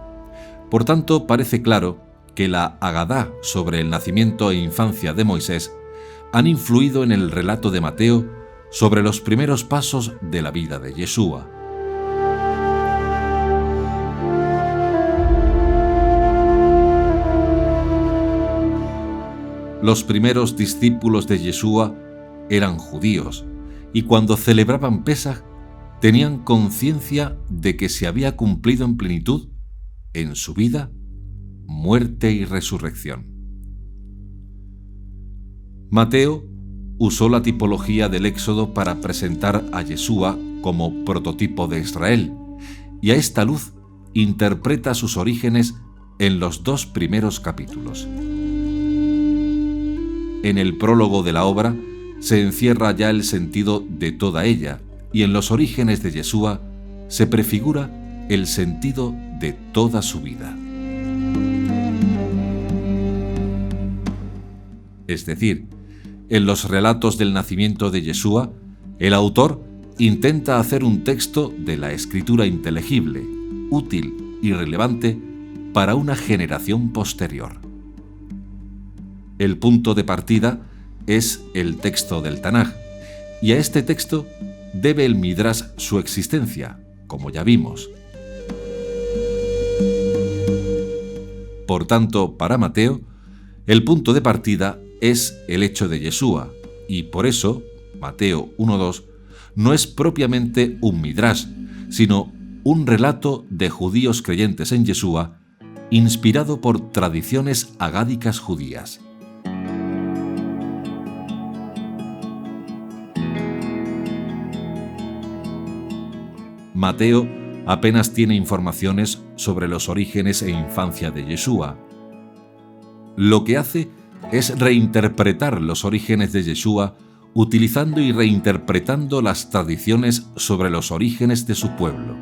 Speaker 1: Por tanto, parece claro que la Agadá sobre el nacimiento e infancia de Moisés han influido en el relato de Mateo sobre los primeros pasos de la vida de Yeshua. Los primeros discípulos de Yeshua eran judíos y cuando celebraban Pesaj tenían conciencia de que se había cumplido en plenitud en su vida, muerte y resurrección. Mateo usó la tipología del Éxodo para presentar a Yeshua como prototipo de Israel, y a esta luz interpreta sus orígenes en los 2 primeros capítulos. En el prólogo de la obra se encierra ya el sentido de toda ella, y en los orígenes de Yeshua se prefigura el sentido de toda su vida. Es decir, en los relatos del nacimiento de Yeshua, el autor intenta hacer un texto de la escritura inteligible, útil y relevante para una generación posterior. El punto de partida es el texto del Tanaj, y a este texto debe el Midrash su existencia, como ya vimos. Por tanto, para Mateo, el punto de partida es el hecho de Yeshua, y por eso, Mateo 1:2, no es propiamente un Midrash, sino un relato de judíos creyentes en Yeshua, inspirado por tradiciones agádicas judías. Mateo apenas tiene informaciones sobre los orígenes e infancia de Yeshua. Lo que hace es reinterpretar los orígenes de Yeshua utilizando y reinterpretando las tradiciones sobre los orígenes de su pueblo.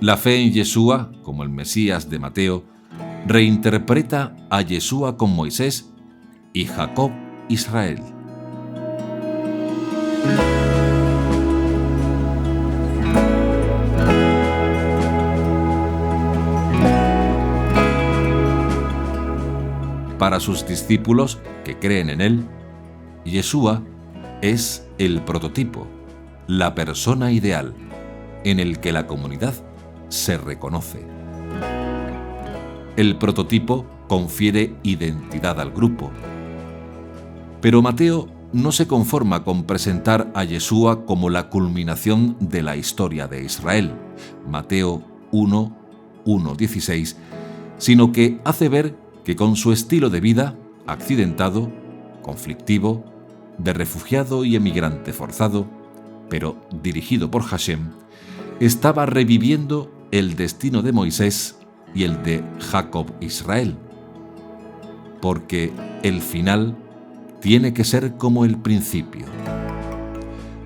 Speaker 1: La fe en Yeshua, como el Mesías de Mateo, reinterpreta a Yeshua con Moisés y Jacob Israel. Para sus discípulos que creen en él, Yeshua es el prototipo, la persona ideal, en el que la comunidad se reconoce. El prototipo confiere identidad al grupo. Pero Mateo no se conforma con presentar a Yeshua como la culminación de la historia de Israel. Mateo 1:16 sino que hace ver que con su estilo de vida, accidentado, conflictivo, de refugiado y emigrante forzado, pero dirigido por Hashem, estaba reviviendo el destino de Moisés y el de Jacob Israel, porque el final tiene que ser como el principio.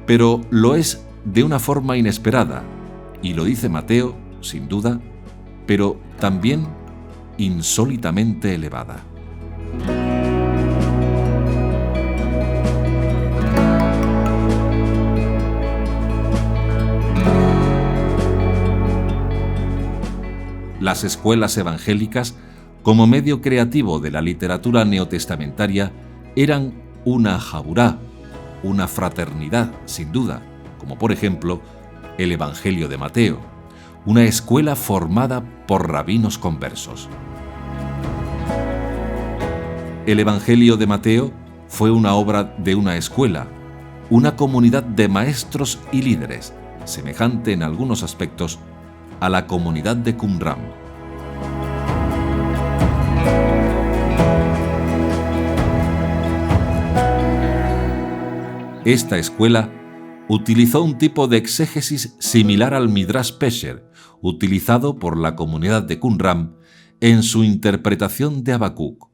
Speaker 1: Pero lo es de una forma inesperada, y lo dice Mateo, sin duda, pero también insólitamente elevada. Las escuelas evangélicas, como medio creativo de la literatura neotestamentaria, eran una jaburá, una fraternidad, sin duda, como por ejemplo el Evangelio de Mateo, una escuela formada por rabinos conversos. El Evangelio de Mateo fue una obra de una escuela, una comunidad de maestros y líderes, semejante en algunos aspectos a la comunidad de Qumran. Esta escuela utilizó un tipo de exégesis similar al Midrash Pesher, utilizado por la comunidad de Qumran en su interpretación de Habacuc.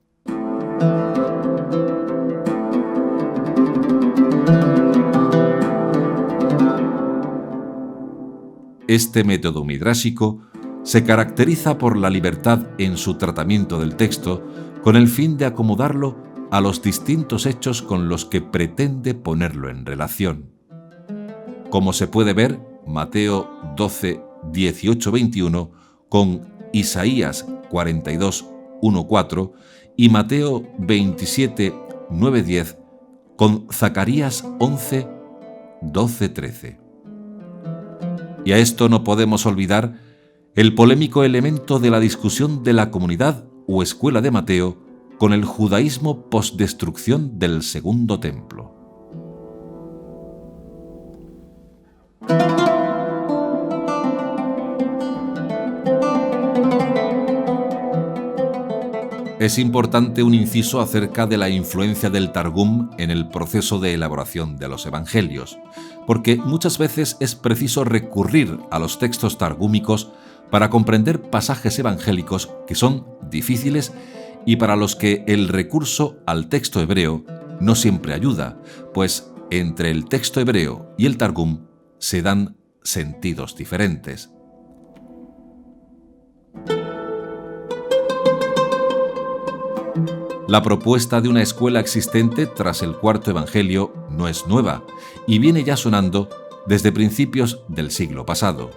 Speaker 1: Este método midrásico se caracteriza por la libertad en su tratamiento del texto, con el fin de acomodarlo a los distintos hechos con los que pretende ponerlo en relación. Como se puede ver, Mateo 12, 18, 21, con Isaías 42, 1, 4 y Mateo 27, 9, 10, con Zacarías 11, 12, 13. Y a esto no podemos olvidar el polémico elemento de la discusión de la comunidad o escuela de Mateo con el judaísmo postdestrucción del Segundo Templo. Es importante un inciso acerca de la influencia del Targum en el proceso de elaboración de los evangelios, porque muchas veces es preciso recurrir a los textos targúmicos para comprender pasajes evangélicos que son difíciles y para los que el recurso al texto hebreo no siempre ayuda, pues entre el texto hebreo y el Targum se dan sentidos diferentes. La propuesta de una escuela existente tras el cuarto evangelio no es nueva y viene ya sonando desde principios del siglo pasado.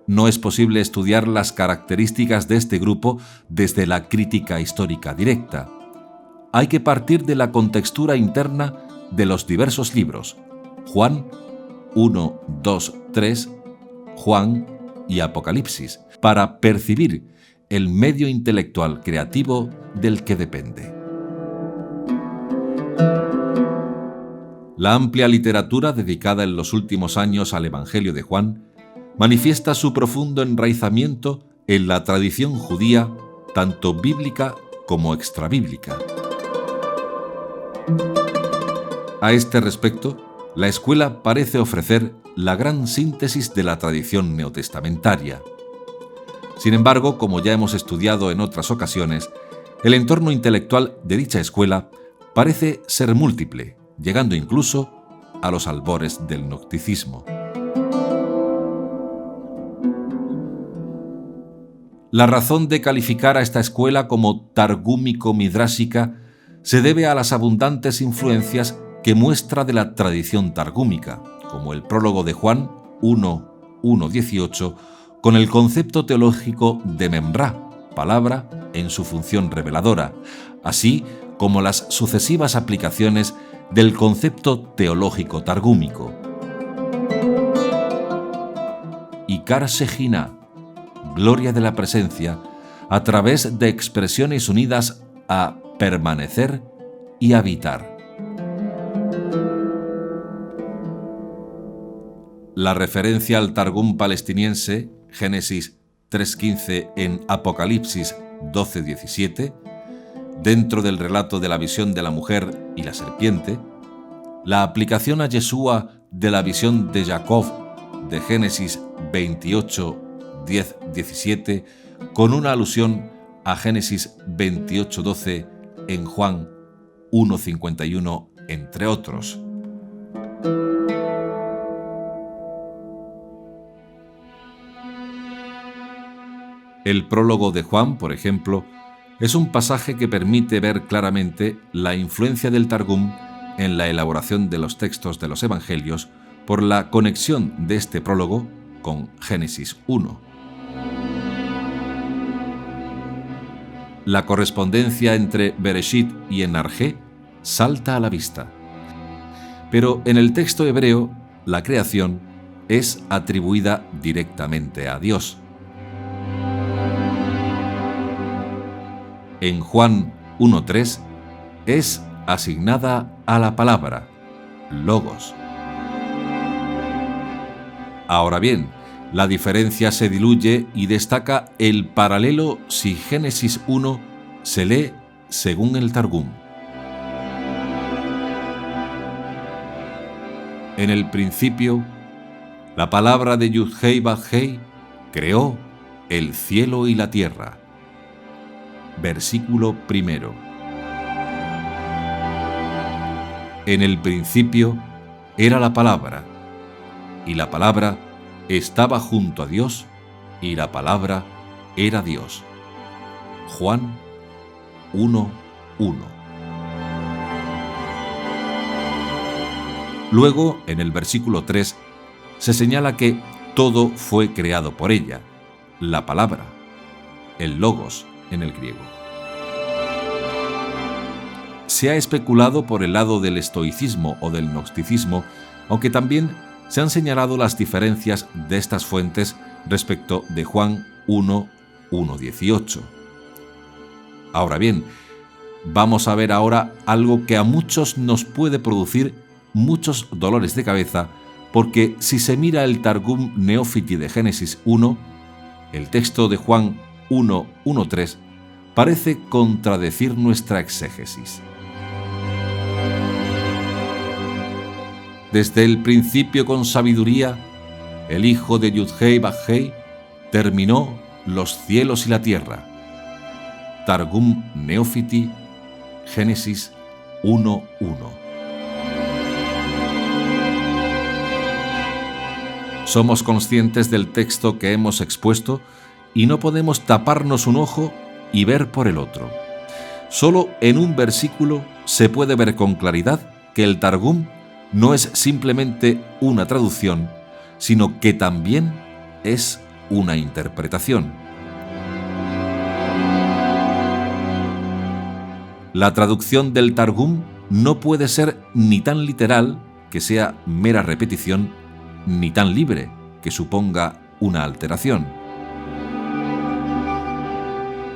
Speaker 1: No es posible estudiar las características de este grupo desde la crítica histórica directa. Hay que partir de la contextura interna de los diversos libros, Juan 1, 2, 3, Juan y Apocalipsis, para percibir el medio intelectual creativo del que depende. La amplia literatura dedicada en los últimos años al Evangelio de Juan manifiesta su profundo enraizamiento en la tradición judía, tanto bíblica como extrabíblica. A este respecto, la escuela parece ofrecer la gran síntesis de la tradición neotestamentaria. Sin embargo, como ya hemos estudiado en otras ocasiones, el entorno intelectual de dicha escuela parece ser múltiple, llegando incluso a los albores del gnosticismo. La razón de calificar a esta escuela como targúmico-midrásica se debe a las abundantes influencias que muestra de la tradición targúmica, como el prólogo de Juan 1:18, con el concepto teológico de memrá, palabra en su función reveladora, así como las sucesivas aplicaciones del concepto teológico targúmico. Ikar Shejinah, gloria de la presencia, a través de expresiones unidas a permanecer y habitar. La referencia al Targum palestiniense, Génesis 3:15 en Apocalipsis 12:17, dentro del relato de la visión de la mujer y la serpiente, la aplicación a Yeshua de la visión de Jacob de Génesis 28:10-17, con una alusión a Génesis 28:12 en Juan 1:51, entre otros. El prólogo de Juan, por ejemplo, es un pasaje que permite ver claramente la influencia del Targum en la elaboración de los textos de los Evangelios por la conexión de este prólogo con Génesis 1. La correspondencia entre Bereshit y Enarjé salta a la vista. Pero en el texto hebreo, la creación es atribuida directamente a Dios. En Juan 1:3 es asignada a la palabra, logos. Ahora bien, la diferencia se diluye y destaca el paralelo si Génesis 1 se lee según el Targum. En el principio, la palabra de Yud-Hei Vav-Hei creó el cielo y la tierra. Versículo 1. En el principio era la palabra, y la palabra estaba junto a Dios, y la palabra era Dios. Juan 1:1. Luego, en el versículo 3, se señala que todo fue creado por ella, la palabra, el logos en el griego. Se ha especulado por el lado del estoicismo o del gnosticismo, aunque también se han señalado las diferencias de estas fuentes respecto de Juan 1:18. Ahora bien, vamos a ver ahora algo que a muchos nos puede producir muchos dolores de cabeza, porque si se mira el Targum Neófiti de Génesis 1, el texto de Juan 1:1-3 parece contradecir nuestra exégesis. Desde el principio con sabiduría, el hijo de Yud-Hei Vav-Hei terminó los cielos y la tierra. Targum Neófiti, Génesis 1:1. Somos conscientes del texto que hemos expuesto y no podemos taparnos un ojo y ver por el otro. Solo en un versículo se puede ver con claridad que el Targum no es simplemente una traducción, sino que también es una interpretación. La traducción del Targum no puede ser ni tan literal, que sea mera repetición, ni tan libre, que suponga una alteración.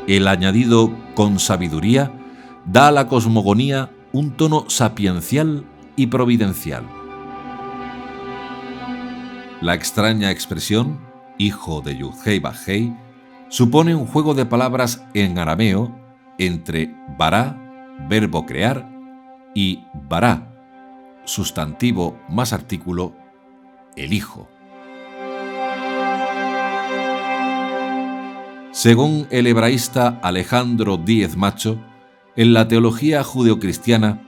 Speaker 1: El añadido con sabiduría da a la cosmogonía un tono sapiencial y providencial. La extraña expresión, hijo de Yud-Hei Vav-Hei, supone un juego de palabras en arameo entre bará, verbo crear, y bará, sustantivo más artículo, el hijo. Según el hebraísta Alejandro Díez Macho, en la teología judeocristiana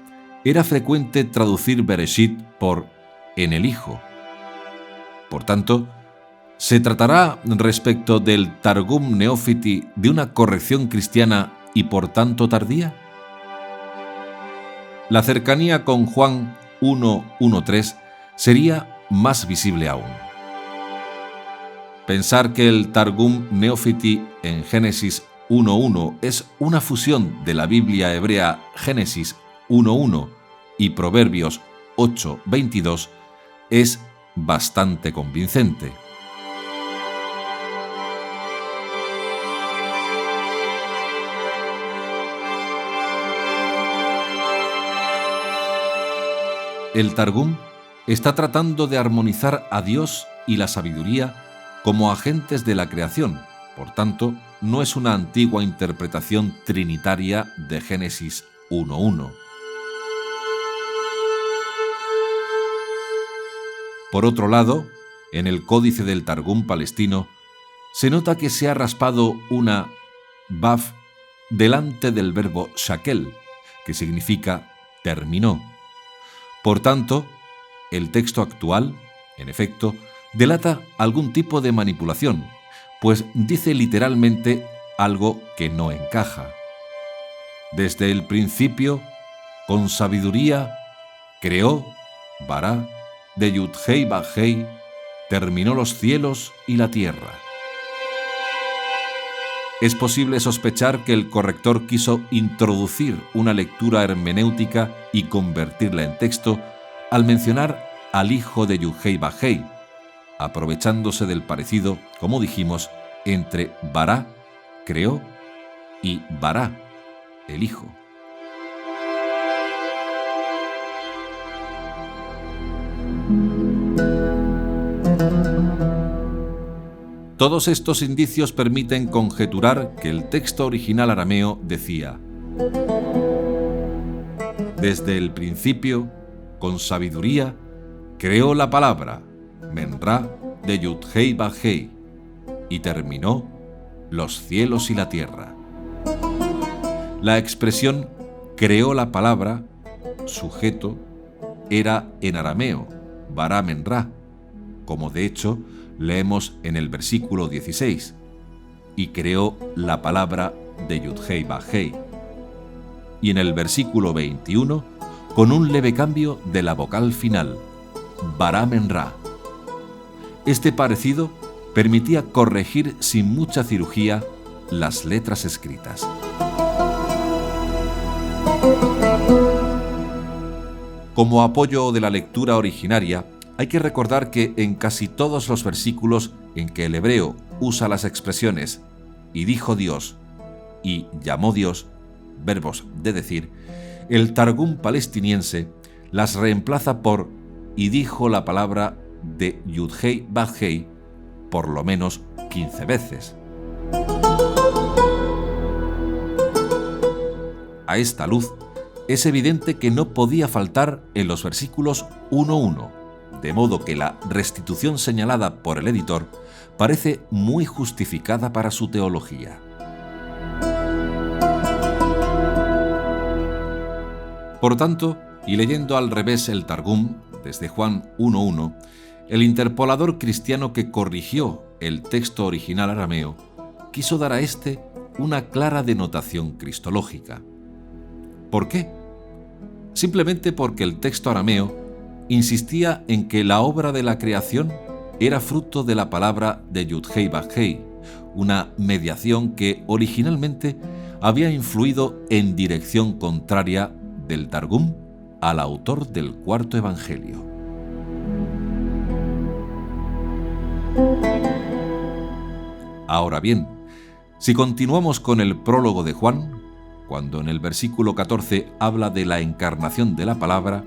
Speaker 1: era frecuente traducir Bereshit por en el hijo. Por tanto, ¿se tratará respecto del Targum Neófiti de una corrección cristiana y por tanto tardía? La cercanía con Juan 1:1-3 sería más visible aún. Pensar que el Targum Neófiti en Génesis 1:1 es una fusión de la Biblia hebrea Génesis 1:1 y Proverbios 8:22 es bastante convincente. El Targum está tratando de armonizar a Dios y la sabiduría como agentes de la creación, Por tanto, no es una antigua interpretación trinitaria de Génesis 1:1. Por otro lado, en el códice del Targum palestino, se nota que se ha raspado una baf delante del verbo shakel, que significa terminó. Por tanto, el texto actual, en efecto, delata algún tipo de manipulación, pues dice literalmente algo que no encaja. Desde el principio, con sabiduría, creó, Bará, de Yud-Hei Baj-Hei, terminó los cielos y la tierra. Es posible sospechar que el corrector quiso introducir una lectura hermenéutica y convertirla en texto al mencionar al hijo de Yud-Hei Baj-Hei, aprovechándose del parecido, como dijimos, entre Bará, creó, y Bará, el hijo. Todos estos indicios permiten conjeturar que el texto original arameo decía: desde el principio, con sabiduría, creó la palabra, Menra, de Yud-Hei Baj-Hei, y terminó los cielos y la tierra. La expresión creó la palabra, sujeto, era en arameo, Bará Menra, como de hecho leemos en el versículo 16, y creó la palabra de Yud-Hei Baj-Hei. Y en el versículo 21, con un leve cambio de la vocal final, Bará Menra. Este parecido permitía corregir sin mucha cirugía las letras escritas. Como apoyo de la lectura originaria, hay que recordar que en casi todos los versículos en que el hebreo usa las expresiones «y dijo Dios» y «llamó Dios», verbos de decir, el Targum palestiniense las reemplaza por «y dijo la palabra de Yud-Hei Baj-Hei» por lo menos 15 veces. A esta luz, es evidente que no podía faltar en los versículos 1:1, de modo que la restitución señalada por el editor parece muy justificada para su teología. Por tanto, y leyendo al revés el Targum, desde Juan 1:1, el interpolador cristiano que corrigió el texto original arameo quiso dar a éste una clara denotación cristológica. ¿Por qué? Simplemente porque el texto arameo insistía en que la obra de la creación era fruto de la palabra de Yud-Hei Baj-Hei, una mediación que originalmente había influido en dirección contraria del Targum al autor del cuarto evangelio. Ahora bien, si continuamos con el prólogo de Juan, cuando en el versículo 14 habla de la encarnación de la palabra,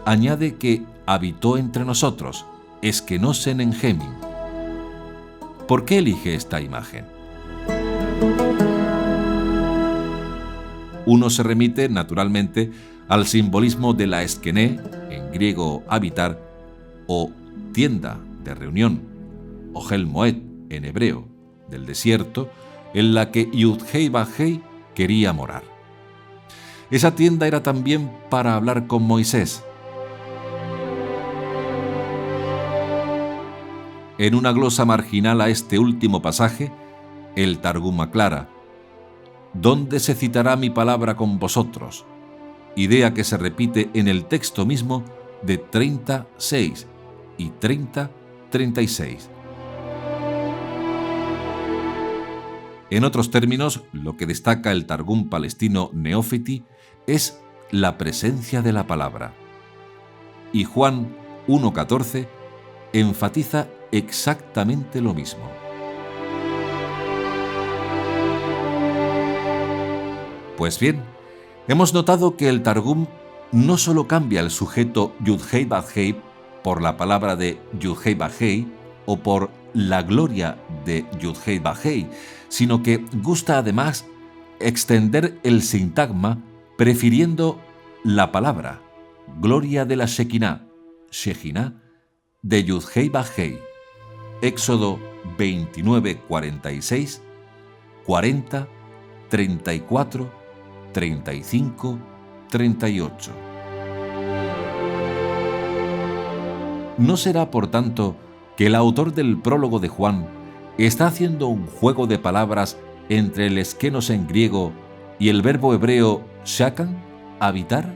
Speaker 1: añade que habitó entre nosotros, esquenosen en Gemin. ¿Por qué elige esta imagen? Uno se remite, naturalmente, al simbolismo de la esquené, en griego habitar, o tienda de reunión, o Ohel Moed, en hebreo, del desierto, en la que Yud-Hei Baj-Hei quería morar. Esa tienda era también para hablar con Moisés. En una glosa marginal a este último pasaje, el Targum aclara: ¿dónde se citará mi palabra con vosotros? Idea que se repite en el texto mismo de 30:6 y 30:36. En otros términos, lo que destaca el Targum palestino Neófiti es la presencia de la palabra. Y Juan 1:14 enfatiza exactamente lo mismo. Pues bien, hemos notado que el Targum no solo cambia el sujeto Yud-Hei Baj-Hei por la palabra de Yud-Hei Baj-Hei o por la gloria de Yud-Hei Baj-Hei, sino que gusta además extender el sintagma prefiriendo la palabra gloria de la Shekinah, Shejinah, de Yud-Hei Vah-Hei, Éxodo 29, 46, 40, 34, 35, 38. ¿No será, por tanto, que el autor del prólogo de Juan está haciendo un juego de palabras entre el eskenos en griego y el verbo hebreo shakan, habitar?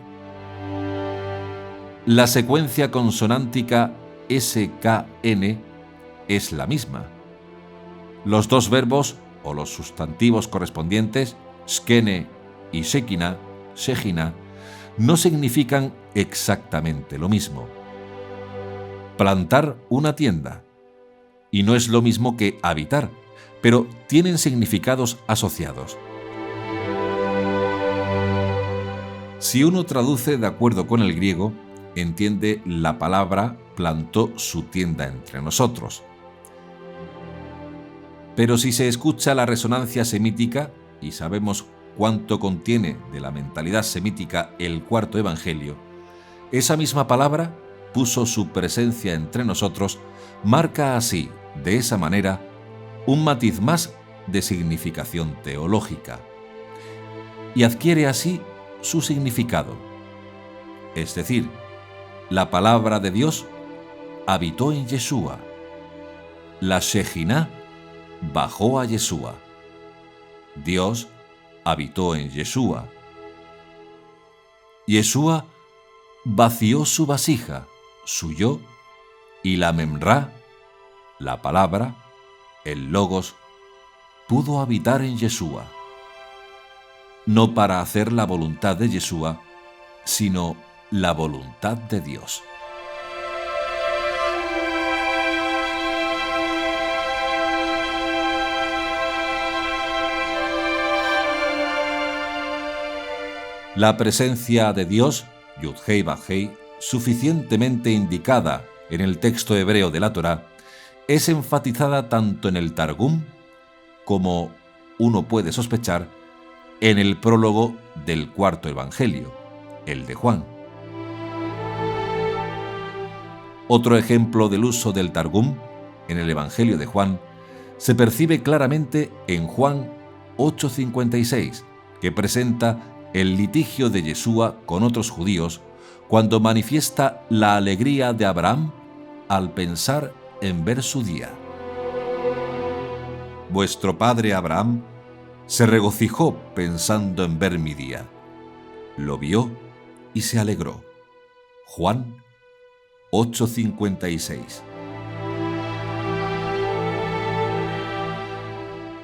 Speaker 1: La secuencia consonántica SKN es la misma. Los dos verbos o los sustantivos correspondientes, skene y shekinah, shejinah, no significan exactamente lo mismo. Plantar una tienda, y no es lo mismo que habitar, pero tienen significados asociados. Si uno traduce de acuerdo con el griego, entiende la palabra plantó su tienda entre nosotros. Pero si se escucha la resonancia semítica, y sabemos cuánto contiene de la mentalidad semítica el cuarto evangelio, esa misma palabra puso su presencia entre nosotros, marca así, de esa manera, un matiz más de significación teológica. Y adquiere así su significado. Es decir, la palabra de Dios habitó en Yeshua. La Shejinah bajó a Yeshua. Dios habitó en Yeshua. Yeshua vació su vasija, su yo, y la memra, la palabra, el logos, pudo habitar en Yeshua. No para hacer la voluntad de Yeshua, sino la voluntad de Dios. La presencia de Dios, Yud-Hei Vah-Hei, suficientemente indicada en el texto hebreo de la Torá, es enfatizada tanto en el Targum como, uno puede sospechar, en el prólogo del cuarto evangelio, el de Juan. Otro ejemplo del uso del Targum en el evangelio de Juan se percibe claramente en Juan 8:56, que presenta el litigio de Yeshua con otros judíos cuando manifiesta la alegría de Abraham al pensar en ver su día. Vuestro padre Abraham se regocijó pensando en ver mi día. Lo vio y se alegró. Juan 8:56.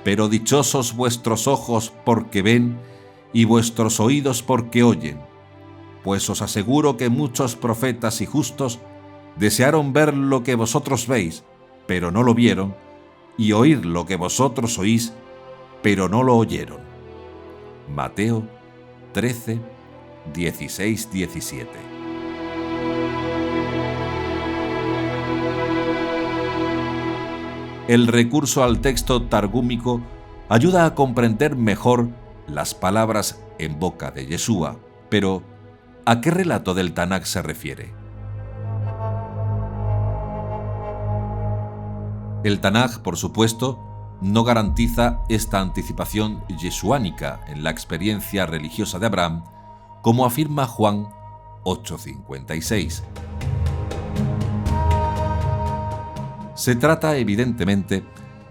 Speaker 1: Pero dichosos vuestros ojos porque ven y vuestros oídos porque oyen, pues os aseguro que muchos profetas y justos desearon ver lo que vosotros veis, pero no lo vieron, y oír lo que vosotros oís, pero no lo oyeron. Mateo 13, 16, 17. El recurso al texto targúmico ayuda a comprender mejor las palabras en boca de Yeshua, pero ¿a qué relato del Tanaj se refiere? El Tanaj, por supuesto, no garantiza esta anticipación yeshuánica en la experiencia religiosa de Abraham, como afirma Juan 8:56. Se trata, evidentemente,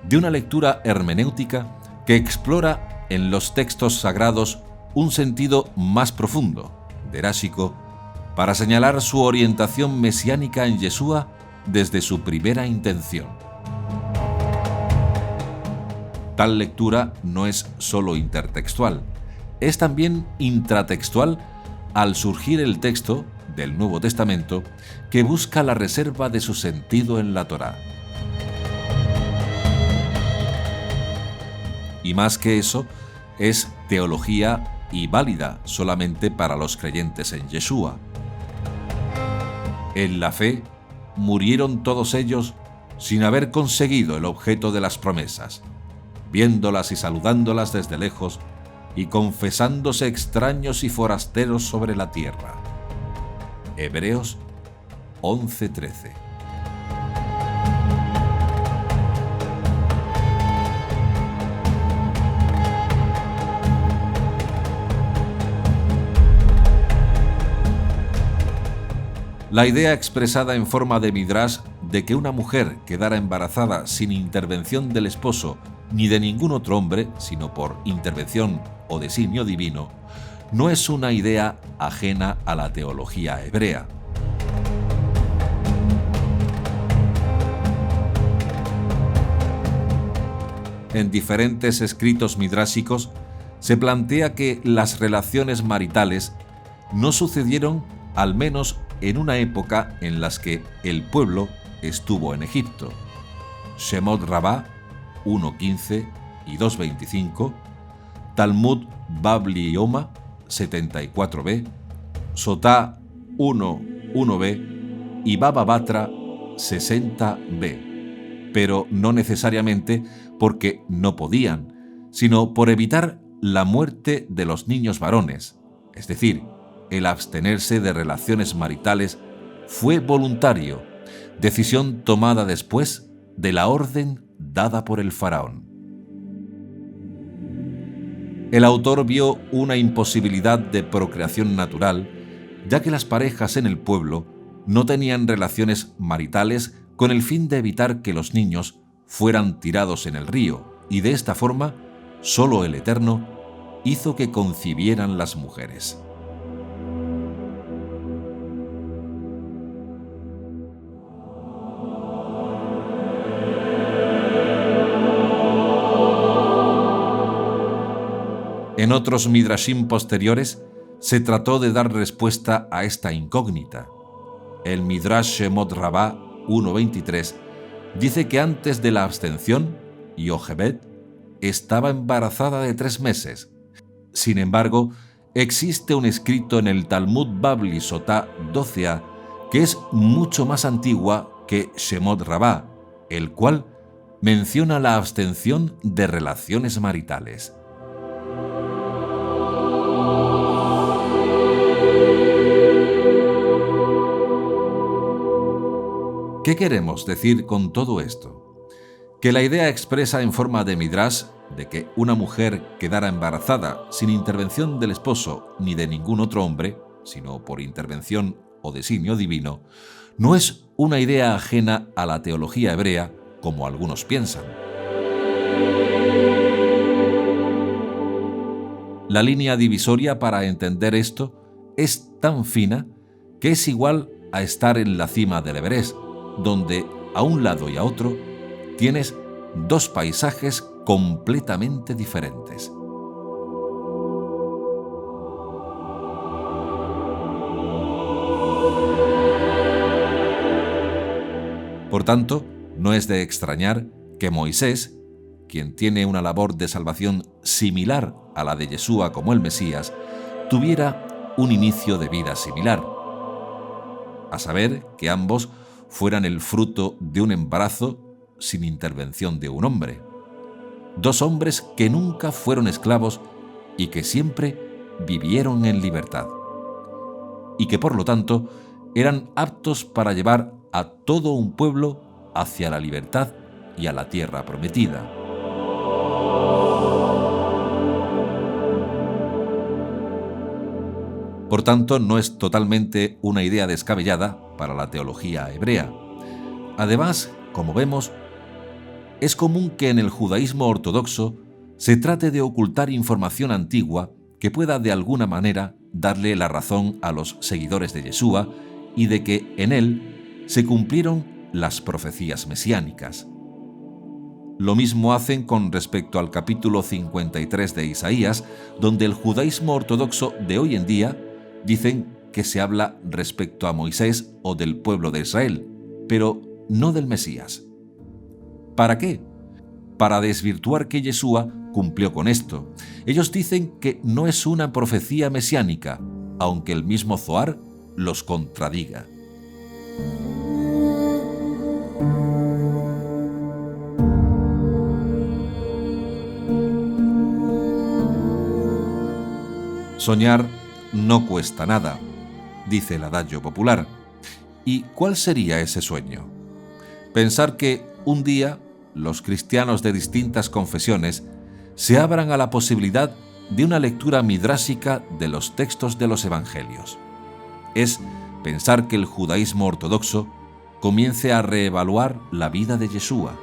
Speaker 1: de una lectura hermenéutica que explora en los textos sagrados un sentido más profundo, deráshico, para señalar su orientación mesiánica en Yeshua desde su primera intención. Tal lectura no es solo intertextual, es también intratextual al surgir el texto del Nuevo Testamento que busca la reserva de su sentido en la Torá. Y más que eso, es teología y válida solamente para los creyentes en Yeshua. En la fe murieron todos ellos sin haber conseguido el objeto de las promesas, viéndolas y saludándolas desde lejos, y confesándose extraños y forasteros sobre la tierra. Hebreos 11:13. La idea expresada en forma de midrash de que una mujer quedara embarazada sin intervención del esposo ni de ningún otro hombre, sino por intervención o designio divino, no es una idea ajena a la teología hebrea. En diferentes escritos midráshicos se plantea que las relaciones maritales no sucedieron al menos en una época en las que el pueblo estuvo en Egipto. Shemot Rabbah 1.15 y 2.25, Talmud Babli Yoma 74b, Sotá 1.1b y Baba Batra 60b, pero no necesariamente porque no podían, sino por evitar la muerte de los niños varones, es decir, el abstenerse de relaciones maritales fue voluntario, decisión tomada después de la orden dada por el faraón. El autor vio una imposibilidad de procreación natural, ya que las parejas en el pueblo no tenían relaciones maritales con el fin de evitar que los niños fueran tirados en el río, y de esta forma, solo el Eterno hizo que concibieran las mujeres. En otros midrashim posteriores se trató de dar respuesta a esta incógnita. El Midrash Shemot Rabbah 1.23 dice que antes de la abstención, Yochebed estaba embarazada de 3 meses. Sin embargo, existe un escrito en el Talmud Babli Sotá 12a que es mucho más antigua que Shemot Rabbah, el cual menciona la abstención de relaciones maritales. ¿Qué queremos decir con todo esto? Que la idea expresa en forma de midrash de que una mujer quedara embarazada sin intervención del esposo ni de ningún otro hombre, sino por intervención o designio divino, no es una idea ajena a la teología hebrea, como algunos piensan. La línea divisoria para entender esto es tan fina que es igual a estar en la cima del Everest, donde a un lado y a otro tienes 2 paisajes completamente diferentes. Por tanto, no es de extrañar que Moisés, quien tiene una labor de salvación similar a la de Yeshua como el Mesías, tuviera un inicio de vida similar, a saber que ambos fueran el fruto de un embarazo sin intervención de un hombre. 2 hombres que nunca fueron esclavos y que siempre vivieron en libertad, y que por lo tanto eran aptos para llevar a todo un pueblo hacia la libertad y a la tierra prometida. Por tanto, no es totalmente una idea descabellada para la teología hebrea. Además, como vemos, es común que en el judaísmo ortodoxo se trate de ocultar información antigua que pueda de alguna manera darle la razón a los seguidores de Yeshua y de que en él se cumplieron las profecías mesiánicas. Lo mismo hacen con respecto al capítulo 53 de Isaías, donde el judaísmo ortodoxo de hoy en día dicen que se habla respecto a Moisés o del pueblo de Israel, pero no del Mesías. ¿Para qué? Para desvirtuar que Yeshua cumplió con esto. Ellos dicen que no es una profecía mesiánica, aunque el mismo Zohar los contradiga. Soñar no cuesta nada, dice el adagio popular. ¿Y cuál sería ese sueño? Pensar que un día los cristianos de distintas confesiones se abran a la posibilidad de una lectura midrásica de los textos de los evangelios. Es pensar que el judaísmo ortodoxo comience a reevaluar la vida de Yeshua.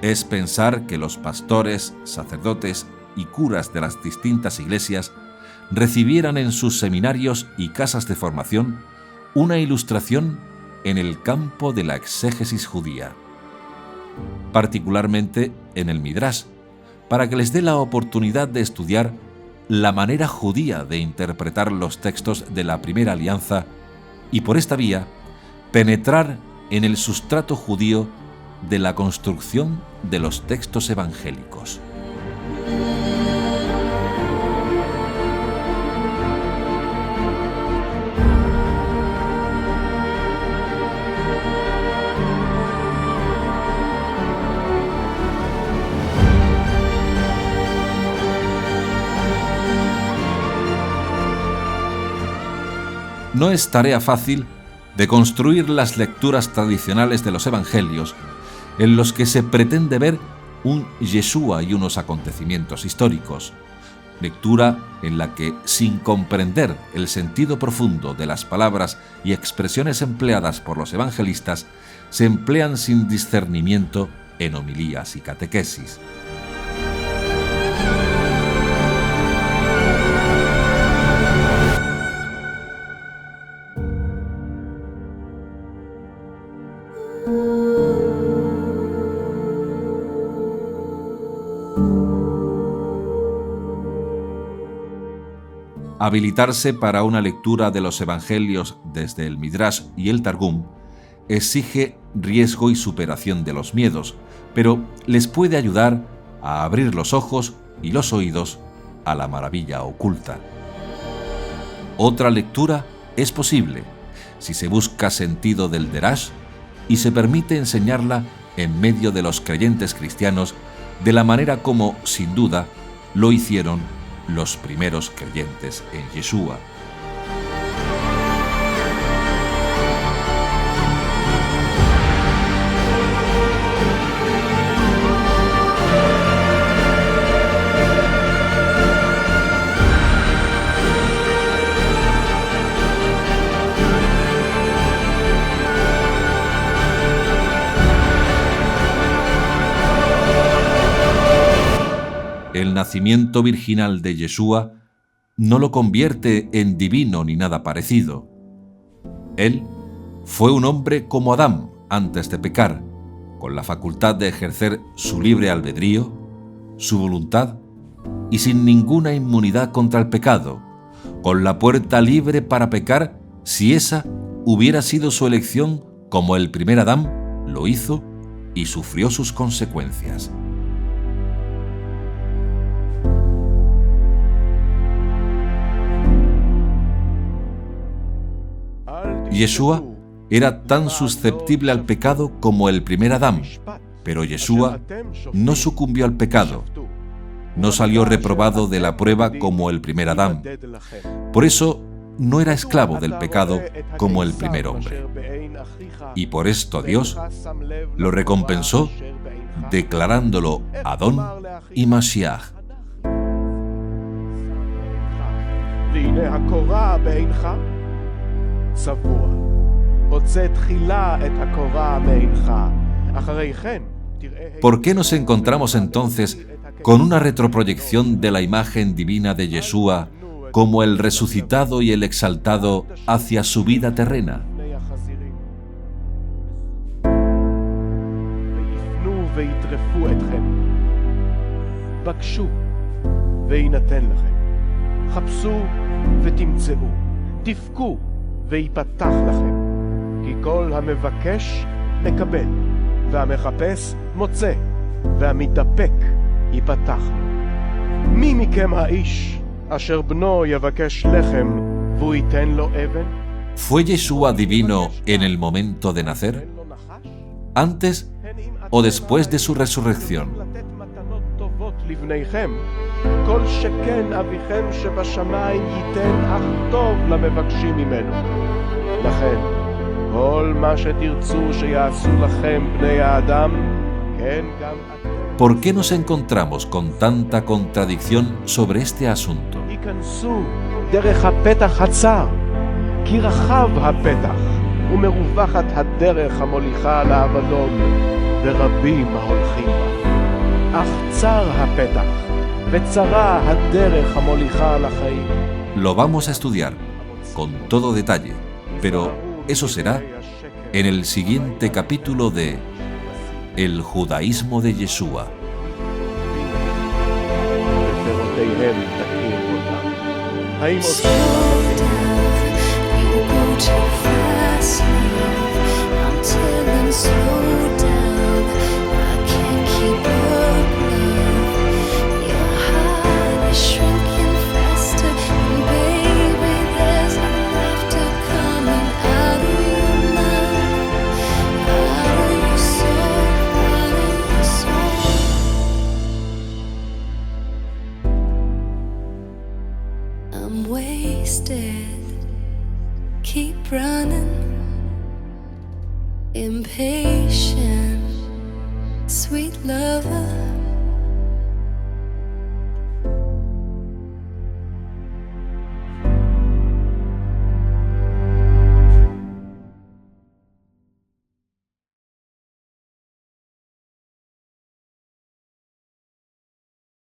Speaker 1: Es pensar que los pastores, sacerdotes y curas de las distintas iglesias recibieran en sus seminarios y casas de formación una ilustración en el campo de la exégesis judía, particularmente en el Midrash, para que les dé la oportunidad de estudiar la manera judía de interpretar los textos de la primera alianza y por esta vía penetrar en el sustrato judío de la construcción de los textos evangélicos. No es tarea fácil de construir las lecturas tradicionales de los evangelios en los que se pretende ver un Yeshua y unos acontecimientos históricos, lectura en la que, sin comprender el sentido profundo de las palabras y expresiones empleadas por los evangelistas, se emplean sin discernimiento en homilías y catequesis. Habilitarse para una lectura de los evangelios desde el Midrash y el Targum exige riesgo y superación de los miedos, pero les puede ayudar a abrir los ojos y los oídos a la maravilla oculta. Otra lectura es posible si se busca sentido del Derash y se permite enseñarla en medio de los creyentes cristianos de la manera como, sin duda, lo hicieron los primeros creyentes en Yeshua. El nacimiento virginal de Yeshua no lo convierte en divino ni nada parecido. Él fue un hombre como Adán antes de pecar, con la facultad de ejercer su libre albedrío, su voluntad y sin ninguna inmunidad contra el pecado, con la puerta libre para pecar si esa hubiera sido su elección como el primer Adán lo hizo y sufrió sus consecuencias. Yeshua era tan susceptible al pecado como el primer Adán, pero Yeshua no sucumbió al pecado, no salió reprobado de la prueba como el primer Adán. Por eso no era esclavo del pecado como el primer hombre. Y por esto Dios lo recompensó declarándolo Adón y Mashiach. ¿Por qué nos encontramos entonces con una retroproyección de la imagen divina de Yeshua como el resucitado y el exaltado hacia su vida terrena?
Speaker 2: ויפתח לכם, כי כל המבקש מקבל, והמחפש מוצא, והמתדפק ייפתח. מי מכם האיש אשר בנו יבקש לחם והוא ייתן לו אבן?
Speaker 1: ¿Fue Yeshua divino en el momento de nacer? ¿Antes o después de su resurrección?
Speaker 2: לבניכם, כל שכן אביכם שבשמיים ייתן אך טוב למבקשים ממנו. לכן, כל מה שתרצו שיעשו לכם בני האדם, כן גם אתם.
Speaker 1: ¿Por qué nos encontramos con tanta contradicción sobre este asunto?
Speaker 2: היכנסו דרך הפתח הצר, כי רחב הפתח, ומרווחת הדרך המוליכה לאבדון, ורבים ההולכים בה. אך צר הפתח, וצרה הדרך המוליכה לחיים.
Speaker 1: Lo vamos a estudiar con todo detalle, pero eso será en el siguiente capítulo de El judaísmo de Yeshua.
Speaker 2: בפירותיהם תכירו אותם. האם עוד
Speaker 3: Slow down, you go too fast now. I'm telling slow down, I can't keep up now. Your heart is shrinking faster, and baby, there's no laughter coming out of your mouth, out of your soul, out of your soul. I'm wasted, keep running, impatient, sweet lover.